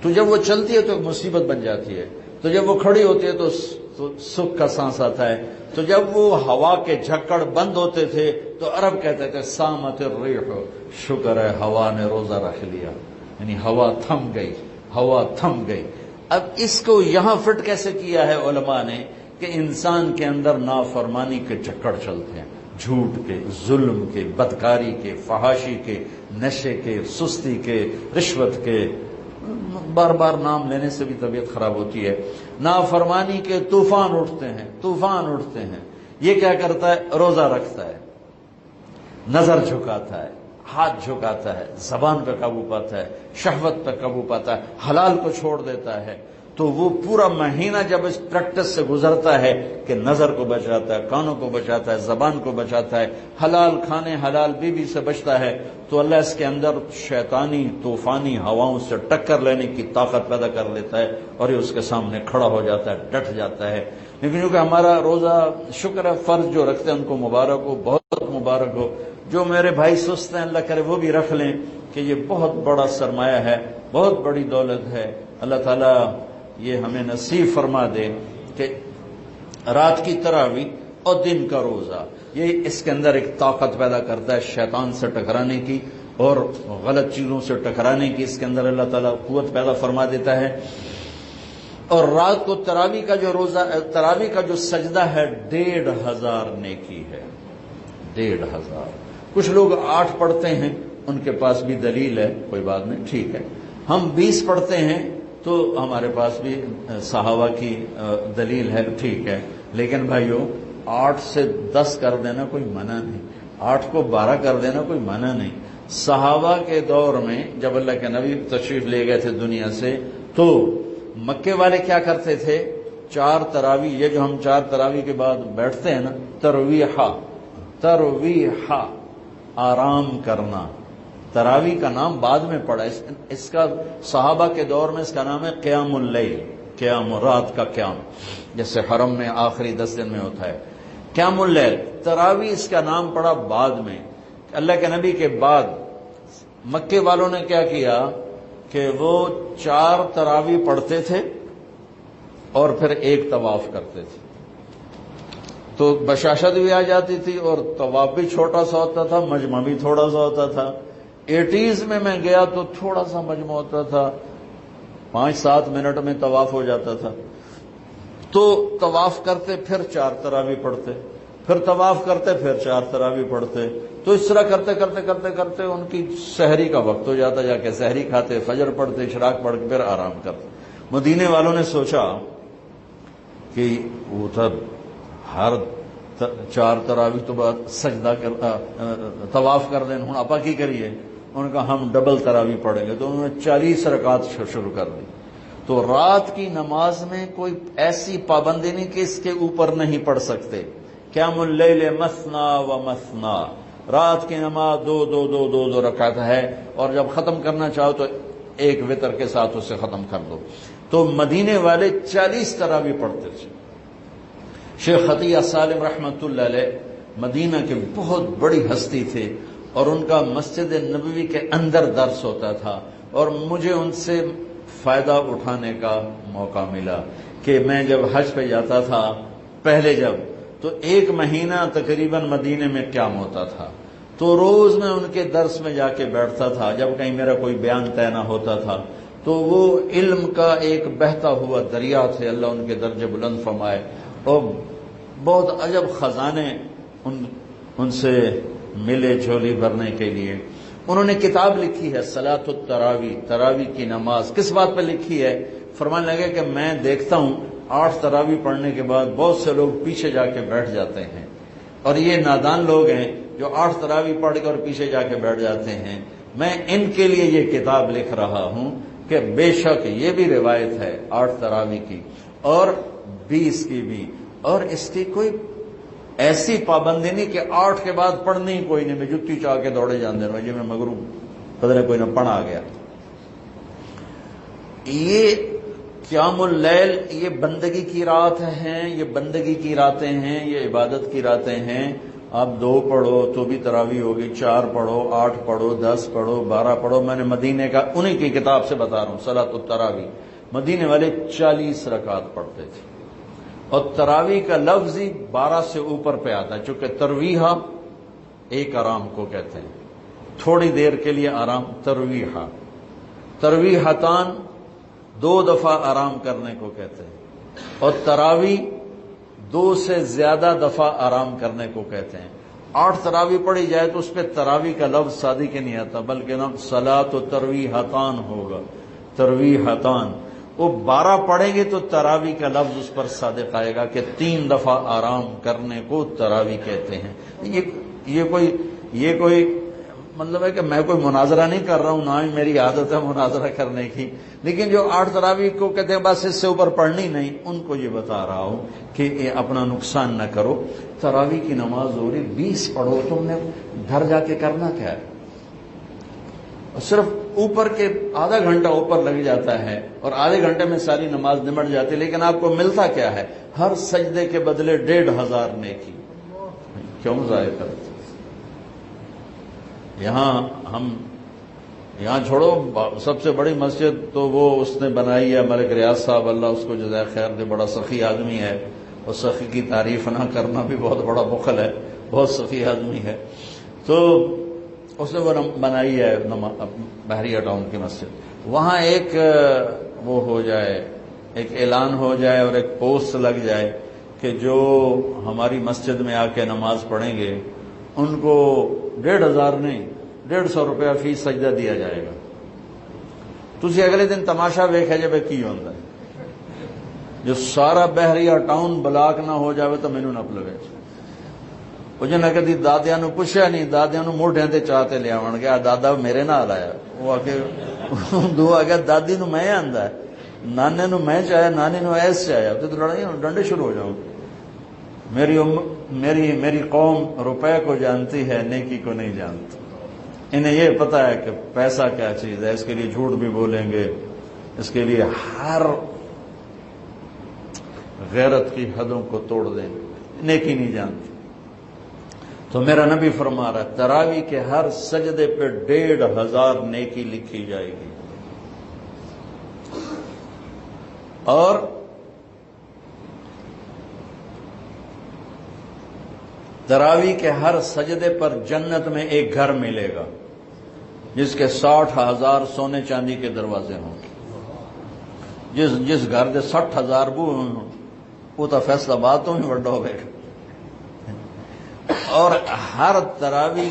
تو جب وہ چلتی ہے تو ایک مصیبت بن جاتی ہے، تو جب وہ کھڑی ہوتی ہے تو سکھ کا سانس آتا ہے. تو جب وہ ہوا کے جھکڑ بند ہوتے تھے تو عرب کہتے تھے سامت الریح، شکر ہے ہوا نے روزہ رکھ لیا، یعنی ہوا تھم گئی، ہوا تھم گئی. اب اس کو یہاں فٹ کیسے کیا ہے علماء نے کہ انسان کے اندر نافرمانی کے جھکڑ چلتے ہیں، جھوٹ کے، ظلم کے، بدکاری کے، فحاشی کے، نشے کے، سستی کے، رشوت کے، بار بار نام لینے سے بھی طبیعت خراب ہوتی ہے. نافرمانی کے طوفان اٹھتے ہیں، طوفان اٹھتے ہیں. یہ کیا کرتا ہے؟ روزہ رکھتا ہے، نظر جھکاتا ہے، ہاتھ جھکاتا ہے، زبان پہ قابو پاتا ہے، شہوت پہ قابو پاتا ہے، حلال کو چھوڑ دیتا ہے. تو وہ پورا مہینہ جب اس پریکٹس سے گزرتا ہے کہ نظر کو بچاتا ہے، کانوں کو بچاتا ہے، زبان کو بچاتا ہے، حلال کھانے، حلال بیوی سے بچتا ہے، تو اللہ اس کے اندر شیطانی طوفانی ہواؤں سے ٹکر لینے کی طاقت پیدا کر لیتا ہے اور یہ اس کے سامنے کھڑا ہو جاتا ہے، ڈٹ جاتا ہے. لیکن کیونکہ ہمارا روزہ شکر ہے فرض جو رکھتے ہیں ان کو مبارک ہو، بہت مبارک ہو. جو میرے بھائی سست ہیں اللہ کرے وہ بھی رکھ لیں کہ یہ بہت بڑا سرمایہ ہے، بہت بڑی دولت ہے. اللہ تعالیٰ یہ ہمیں نصیب فرما دے کہ رات کی تراویح اور دن کا روزہ یہ اس کے اندر ایک طاقت پیدا کرتا ہے شیطان سے ٹکرانے کی اور غلط چیزوں سے ٹکرانے کی. اس کے اندر اللہ تعالیٰ قوت پیدا فرما دیتا ہے. اور رات کو تراویح کا جو روزہ، تراویح کا جو سجدہ ہے 1500 نیکی ہے، 1500. کچھ لوگ 8 پڑھتے ہیں، ان کے پاس بھی دلیل ہے، کوئی بات نہیں، ٹھیک ہے. ہم 20 پڑھتے ہیں تو ہمارے پاس بھی صحابہ کی دلیل ہے، ٹھیک ہے. لیکن بھائیو 8 سے 10 کر دینا کوئی منع نہیں، 8 کو 12 کر دینا کوئی منع نہیں. صحابہ کے دور میں جب اللہ کے نبی تشریف لے گئے تھے دنیا سے تو مکے والے کیا کرتے تھے؟ 4 تراویح، یہ جو ہم 4 تراویح کے بعد بیٹھتے ہیں نا، ترویحہ، آرام کرنا. تراویح کا نام بعد میں پڑا، اس کا صحابہ کے دور میں اس کا نام ہے قیام اللیل، قیام رات کا قیام، جیسے حرم میں آخری 10 دن میں ہوتا ہے قیام اللیل. تراویح اس کا نام پڑا بعد میں. اللہ کے نبی کے بعد مکے والوں نے کیا کیا کہ وہ 4 تراویح پڑھتے تھے اور پھر 1 طواف کرتے تھے، تو بشاشت بھی آ جاتی تھی اور طواف بھی چھوٹا سا ہوتا تھا، مجمع بھی تھوڑا سا ہوتا تھا. 80s میں گیا تو تھوڑا سا مجمع ہوتا تھا، 5-7 منٹ میں طواف ہو جاتا تھا. تو طواف کرتے پھر 4 تراویح پڑھتے، پھر طواف کرتے پھر 4 تراویح پڑھتے. تو اس طرح کرتے کرتے کرتے کرتے ان کی سحری کا وقت ہو جاتا، جا کے سحری کھاتے، فجر پڑھتے، اشراق پڑھ کے پھر آرام کرتے. مدینے والوں نے سوچا کہ وہ تھا ہر 4 تراویح تو بعد سجدہ طواف کر دیں، ہوں آپا کی کریے؟ ان کا ہم ڈبل تراویح پڑھیں گے. تو انہوں نے 40 رکعت شروع کر دی. تو رات کی نماز میں کوئی ایسی پابندی نہیں کہ اس کے اوپر نہیں پڑھ سکتے. قیام اللیل مثنا و مثنا، رات کی نماز 2 رکعت ہے، اور جب ختم کرنا چاہو تو 1 وتر کے ساتھ اسے ختم کر دو. تو مدینے والے 40 تراویح پڑھتے تھے. شیخ عطیہ سالم رحمۃ اللہ علیہ مدینہ کے بہت بڑی ہستی تھے اور ان کا مسجد نبوی کے اندر درس ہوتا تھا، اور مجھے ان سے فائدہ اٹھانے کا موقع ملا کہ میں جب حج پہ جاتا تھا پہلے جب، تو 1 مہینہ تقریباً مدینے میں قیام ہوتا تھا. تو روز میں ان کے درس میں جا کے بیٹھتا تھا. جب کہیں میرا کوئی بیان طے نہ ہوتا تھا تو وہ علم کا ایک بہتا ہوا دریا تھے، اللہ ان کے درجے بلند فرمائے، اور بہت عجب خزانے ان سے ملے جھولی بھرنے کے لیے. انہوں نے کتاب لکھی ہے صلاۃ التراویح، تراویح کی نماز. کس بات پہ لکھی ہے؟ فرمانے لگے کہ میں دیکھتا ہوں 8 تراویح پڑھنے کے بعد بہت سے لوگ پیچھے جا کے بیٹھ جاتے ہیں، اور یہ نادان لوگ ہیں جو 8 تراویح پڑھ کر پیچھے جا کے بیٹھ جاتے ہیں. میں ان کے لیے یہ کتاب لکھ رہا ہوں کہ بے شک یہ بھی روایت ہے 8 تراویح کی اور 20 کی بھی، اور اس کی کوئی ایسی پابندی نہیں کہ 8 کے بعد پڑھنی ہی کوئی نہیں، میں جتی چاہ کے دوڑے جان دے رہا جی میں مگرو پتہ کوئی نہ پڑھ آ گیا۔ یہ قیام اللیل یہ بندگی کی رات ہیں، یہ بندگی کی راتیں ہیں، یہ عبادت کی راتیں ہیں۔ آپ 2 پڑھو تو بھی تراویح ہوگی، 4 پڑھو، 8 پڑھو، 10 پڑھو، 12 پڑھو۔ میں نے مدینے کا انہی کی کتاب سے بتا رہا ہوں صلاۃ التراویح، مدینے والے 40 رکعت پڑھتے تھے، اور تراویح کا لفظ ہی 12 سے اوپر پہ آتا ہے، چونکہ ترویحہ ایک آرام کو کہتے ہیں، تھوڑی دیر کے لیے آرام ترویحہ، ترویحتان 2 دفعہ آرام کرنے کو کہتے ہیں، اور تراویح 2 سے زیادہ دفعہ آرام کرنے کو کہتے ہیں۔ 8 تراویح پڑھی جائے تو اس پہ تراویح کا لفظ صادق کے نہیں آتا، بلکہ نام صلاۃ و ترویحتان ہوگا، ترویحتان۔ وہ 12 پڑھیں گے تو تراویح کا لفظ اس پر صادق آئے گا کہ 3 دفعہ آرام کرنے کو تراویح کہتے ہیں۔ یہ کوئی مطلب ہے کہ میں کوئی مناظرہ نہیں کر رہا ہوں، نہ ہی میری عادت ہے مناظرہ کرنے کی، لیکن جو 8 تراویح کو کہتے ہیں بس اس سے اوپر پڑھنی نہیں، ان کو یہ بتا رہا ہوں کہ یہ اپنا نقصان نہ کرو۔ تراویح کی نماز ہو رہی 20 پڑھو، تم نے گھر جا کے کرنا کیا ہے؟ صرف اوپر کے آدھا گھنٹہ اوپر لگ جاتا ہے اور آدھے گھنٹے میں ساری نماز نمٹ جاتی ہے، لیکن آپ کو ملتا کیا ہے؟ ہر سجدے کے بدلے 1500 نیکی۔ کیوں ضائع کرتے؟ یہاں چھوڑو، سب سے بڑی مسجد تو وہ اس نے بنائی ہے ملک ریاض صاحب، اللہ اس کو جزائے خیر دے، بڑا سخی آدمی ہے، اور سخی کی تعریف نہ کرنا بھی بہت بڑا بخل ہے، بہت سخی آدمی ہے۔ تو اس نے وہ بنائی ہے بحریہ ٹاؤن کی مسجد، وہاں ایک وہ ہو جائے، ایک اعلان ہو جائے اور ایک پوسٹ لگ جائے کہ جو ہماری مسجد میں آ کے نماز پڑھیں گے ان کو 1500 نہیں 150 روپیہ فی سجدہ دیا جائے گا۔ تسی اگلے دن تماشا ویکھے جے کی ہوندا ہے، جو سارا بحریہ ٹاؤن بلاک نہ ہو جاوے تو مینوں نہ پلوے۔ وہ جن کدی دادیاں نو پوچھیا نہیں، دادیاں نو موڈیاں تے چاہ تے لے آون گے، دادا میرے نال آیا، وہ آ کے دو آ گیا دادی نو میں آندا ہے، نانے نو میں چاہیا، نانی نو ایس چاہیا، تے تو لڑائی ڈنڈے شروع ہو جاؤں۔ میری قوم روپے کو جانتی ہے، نیکی کو نہیں جانتی۔ انہیں یہ پتا ہے کہ پیسہ کیا چیز ہے، اس کے لیے جھوٹ بھی بولیں گے، اس کے لیے ہر غیرت کی حدوں کو توڑ دیں گے، نیکی نہیں جانتی۔ تو میرا نبی فرما رہا ہے تراویح کے ہر سجدے پہ 1500 نیکی لکھی جائے گی، اور تراویح کے ہر سجدے پر جنت میں ایک گھر ملے گا جس کے 60,000 سونے چاندی کے دروازے ہوں گے۔ جس گھر دے 60,000 بو وہ تو فیصلہ آباد تو ہی وڈا ہو گئے۔ اور ہر تراویح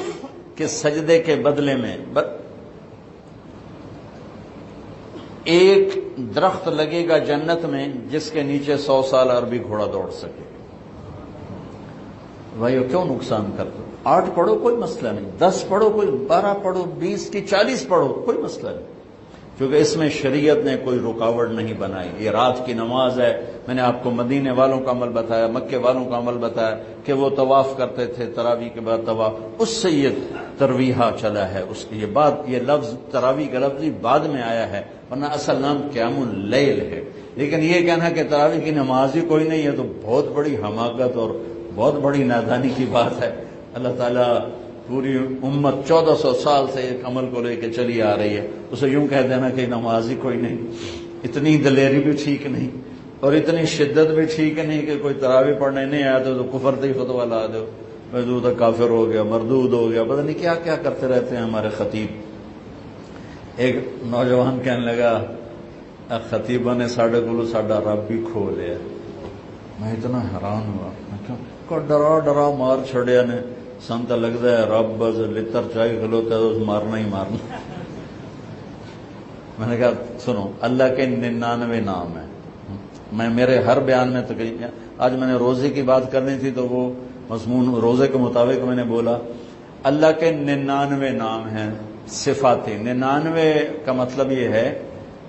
کے سجدے کے بدلے میں ایک درخت لگے گا جنت میں جس کے نیچے 100 سال عربی گھوڑا دوڑ سکے۔ بھائیو کیوں نقصان کرتے؟ 8 پڑھو کوئی مسئلہ نہیں، 10 پڑھو کوئی، 12 پڑھو، 20 کی 40 پڑھو کوئی مسئلہ نہیں، کیونکہ اس میں شریعت نے کوئی رکاوٹ نہیں بنائی۔ یہ رات کی نماز ہے، میں نے آپ کو مدینے والوں کا عمل بتایا، مکے والوں کا عمل بتایا کہ وہ طواف کرتے تھے، تراویح کے بعد طواف، اس سے یہ ترویحہ چلا ہے۔ اس کی یہ لفظ تراویح کا لفظ بعد میں آیا ہے، ورنہ اصل نام قیام اللیل ہے۔ لیکن یہ کہنا کہ تراویح کی نماز ہی کوئی نہیں ہے تو بہت بڑی حماقت اور بہت بڑی نادانی کی بات ہے۔ اللہ تعالیٰ پوری امت 1400 سال سے ایک عمل کو لے کے چلی آ رہی ہے، اسے یوں کہہ دینا کہ نماز ہی کوئی نہیں، اتنی دلیری بھی ٹھیک نہیں اور اتنی شدت بھی ٹھیک نہیں کہ کوئی تراویح پڑھنے نہیں آیا تو کفر سے ہی فتویٰ لا دو، مردود کافر ہو گیا، مردود ہو گیا، پتہ نہیں کیا کیا کرتے رہتے ہیں ہمارے خطیب۔ ایک نوجوان کہنے لگا خطیبہ نے ساڈے کولو ساڈا رب بھی کھو لیا۔ میں اتنا حیران ہوا، میں کہا ڈرا مار چھڑیا نے، سن تو لگتا ہے رب بس لتر چاہی کھلوتا ہے تو مارنا ہی مارنا۔ میں نے کہا سنو، اللہ کے 99 نام ہیں، میں میرے ہر بیان میں تقریباً، آج میں نے روزے کی بات کرنی تھی تو وہ مضمون روزے کے مطابق میں نے بولا، اللہ کے 99 نام ہیں صفاتی۔ 99 کا مطلب یہ ہے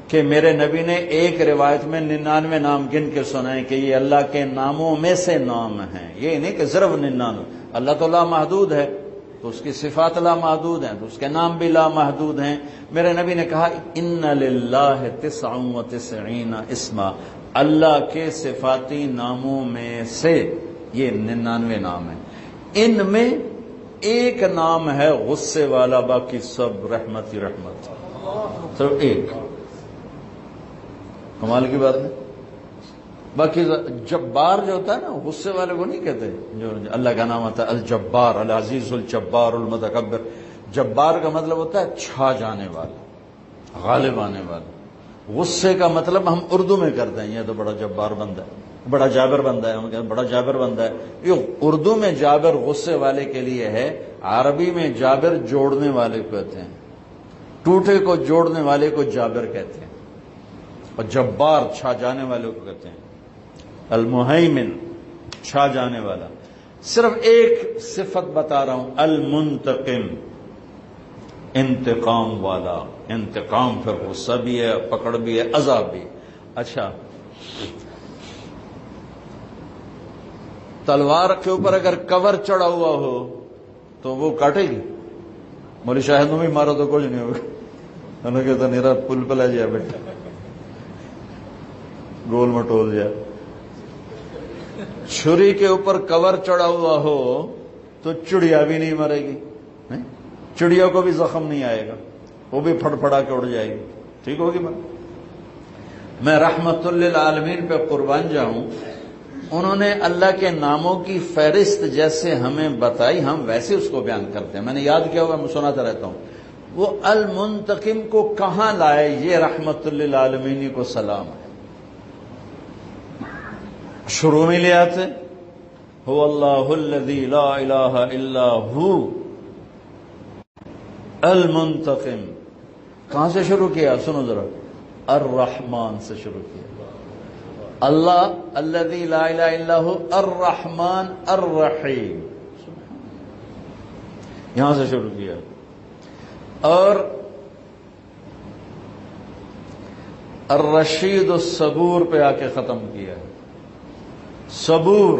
کہ میرے نبی نے ایک روایت میں 99 نام گن کے سنائے کہ یہ اللہ کے ناموں میں سے نام ہیں، یہ نہیں کہ صرف 99۔ اللہ تو لامحدود ہے تو اس کی صفات لامحدود ہیں، تو اس کے نام بھی لامحدود ہیں۔ میرے نبی نے کہا ان للہ 99 اسما، اللہ کے صفاتی ناموں میں سے یہ 99 نام ہیں، ان میں ایک نام ہے غصے والا، باقی سب رحمت ہی رحمت، صرف ایک۔ کمال کی بات ہے۔ باقی جبار جو ہوتا ہے نا، غصے والے کو نہیں کہتے، جو اللہ کا نام ہوتا ہے الجبار، العزیز الجبار المتکبر۔ جبار کا مطلب ہوتا ہے چھا جانے والا، غالب آنے والا۔ غصے کا مطلب ہم اردو میں کرتے ہیں، یہ تو بڑا جبار بندہ ہے، بڑا جابر بندہ ہے، ہم کہتے ہیں بڑا جابر بندہ ہے۔ یہ اردو میں جابر غصے والے کے لیے ہے، عربی میں جابر جوڑنے والے کو کہتے ہیں، ٹوٹے کو جوڑنے والے کو جابر کہتے ہیں، اور جبار چھا جانے والے کو کہتے ہیں، المہیمن چھا جانے والا۔ صرف ایک صفت بتا رہا ہوں، المنتقم، انتقام والا۔ انتقام پھر غصہ بھی ہے، پکڑ بھی ہے، عذاب بھی۔ اچھا، تلوار کے اوپر اگر کور چڑھا ہوا ہو تو وہ کاٹے گی؟ مولی شاہد میں بھی مارو تو کچھ نہیں ہوگا، انہوں نے کہتا نیرا پل پلا جائے بیٹا، گول مٹول جائے۔ چھری کے اوپر کور چڑھا ہوا ہو تو چڑیا بھی نہیں مرے گی، چڑیا کو بھی زخم نہیں آئے گا، وہ بھی پھڑ پھڑا کے اڑ جائے گی، ٹھیک ہوگی بات۔ میں رحمت للعالمین پہ قربان جاؤں، انہوں نے اللہ کے ناموں کی فہرست جیسے ہمیں بتائی، ہم ویسے اس کو بیان کرتے ہیں۔ میں نے یاد کیا ہوا، میں سناتا رہتا ہوں۔ وہ المنتقم کو کہاں لائے؟ یہ رحمت للعالمین کو سلام ہے۔ شروع میں لے آتے هو اللہ الذی لا الہ الا ہو المنتقم۔ کہاں سے شروع کیا؟ سنو ذرا، الرحمن سے شروع کیا۔ اللہ الذی لا الہ الا ہو الرحمن الرحیم، یہاں سے شروع کیا، اور الرشید الصبور پہ آ کے ختم کیا۔ صبور،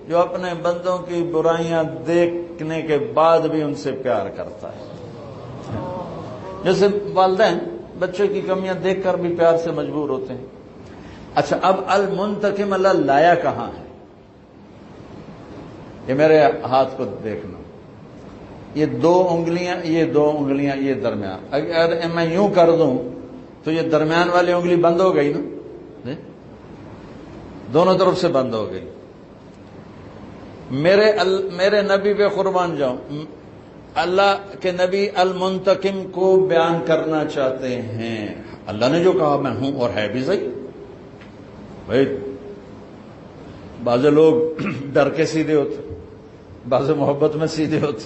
جو اپنے بندوں کی برائیاں دیکھنے کے بعد بھی ان سے پیار کرتا ہے۔ جیسے والدین بچے کی کمیاں دیکھ کر بھی پیار سے مجبور ہوتے ہیں۔ اچھا، اب المنتقم اللہ لایا کہاں ہے؟ یہ میرے ہاتھ کو دیکھنا، یہ دو انگلیاں یہ درمیان، اگر میں یوں کر دوں تو یہ درمیان والی انگلی بند ہو گئی نا، دونوں طرف سے بند ہو گئی۔ میرے نبی پہ قربان جاؤں، اللہ کے نبی المنتقم کو بیان کرنا چاہتے ہیں۔ اللہ نے جو کہا میں ہوں، اور ہے بھی صحیح۔ بھائی بعض لوگ ڈر کے سیدھے ہوتے، بعض محبت میں سیدھے ہوتے۔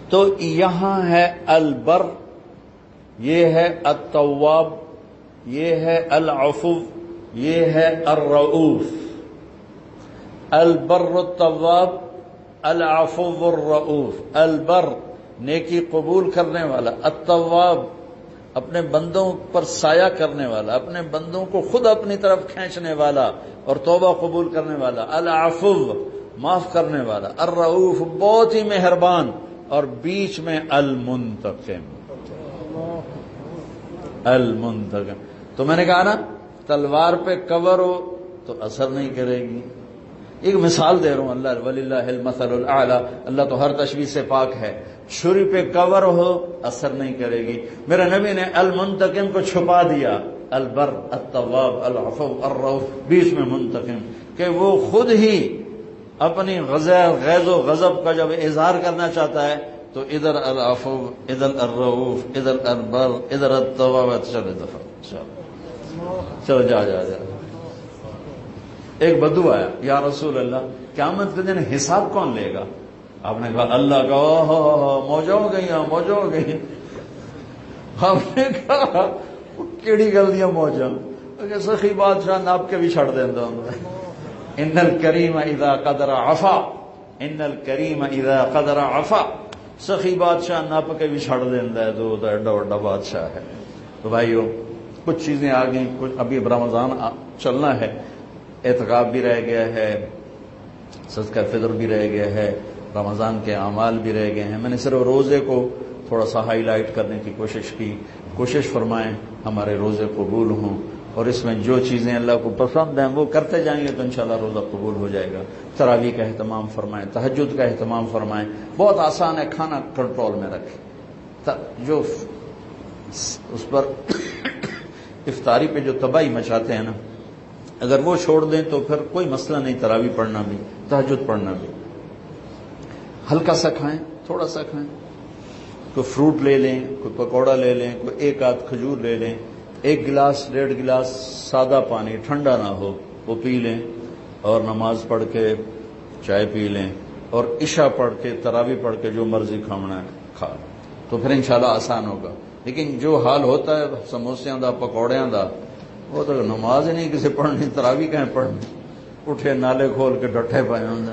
تو یہاں ہے البر، یہ ہے التواب، یہ ہے العفو، یہ ہے الرؤوف۔ البر التواب، العفو الرؤوف۔ البر نیکی قبول کرنے والا، التواب اپنے بندوں پر سایہ کرنے والا، اپنے بندوں کو خود اپنی طرف کھینچنے والا اور توبہ قبول کرنے والا، العفو معاف کرنے والا، الرؤوف بہت ہی مہربان، اور بیچ میں المنتقم۔ المنتقم، تو میں نے کہا نا تلوار پہ کور ہو تو اثر نہیں کرے گی۔ ایک مثال دے رہا ہوں، اللہ وللہ المثل الاعلی، اللہ تو ہر تشبیہ سے پاک ہے۔ چھری پہ کور ہو اثر نہیں کرے گی۔ میرے نبی نے المنتقم کو چھپا دیا، البر التواب العفو الرؤوف، بیچ میں منتقم، کہ وہ خود ہی اپنی غیظ و غضب کا جب اظہار کرنا چاہتا ہے تو ادھر العفو، ادھر الرؤوف، ادھر البر، ادھر التواب۔ چلو جا۔ ایک بدو آیا، یا رسول اللہ قیامت کے دن حساب کون لے گا؟ آپ نے کہا اللہ کا، موجہ ہو گئی۔ آپ نے کہا کیڑی گل دیا موجہ؟ کہ سخی بادشاہ ناپ کے بھی چھڑ دینا۔ ان الکریم اذا قدر عفا، ان الکریم اذا قدر عفا، سخی بادشاہ ناپ کے بھی چھڑ دینا ہے، تو ایڈا بڑا بادشاہ ہے۔ تو بھائیو، کچھ چیزیں آ گئیں، کچھ ابھی رمضان چلنا ہے، اعتکاف بھی رہ گیا ہے، صدقہ فطر بھی رہ گیا ہے، رمضان کے اعمال بھی رہ گئے ہیں. میں نے صرف روزے کو تھوڑا سا ہائی لائٹ کرنے کی کوشش کی. کوشش فرمائیں ہمارے روزے قبول ہوں، اور اس میں جو چیزیں اللہ کو پسند ہیں وہ کرتے جائیں گے تو انشاءاللہ روزہ قبول ہو جائے گا. تراویح کا اہتمام فرمائیں، تہجد کا اہتمام فرمائیں. بہت آسان ہے، کھانا کنٹرول میں رکھیں. جو اس پر افطاری پہ جو تباہی مچاتے ہیں نا، اگر وہ چھوڑ دیں تو پھر کوئی مسئلہ نہیں. تراویح پڑھنا بھی، تہجد پڑھنا بھی. ہلکا سا کھائیں، تھوڑا سا کھائیں. کوئی فروٹ لے لیں، کوئی پکوڑا لے لیں، کوئی ایک آدھ کھجور لے لیں. 1 گلاس 1.5 گلاس سادہ پانی، ٹھنڈا نہ ہو، وہ پی لیں، اور نماز پڑھ کے چائے پی لیں، اور عشاء پڑھ کے تراویح پڑھ کے جو مرضی کھانا ہے کھا، تو پھر انشاءاللہ آسان ہوگا. لیکن جو حال ہوتا ہے سموسیاں دا پکوڑیاں دا، وہ تو نماز ہی نہیں کسی پڑھنی، تراویح کہیں پڑھنی، اٹھے نالے کھول کے ڈٹھے پائے ہوں.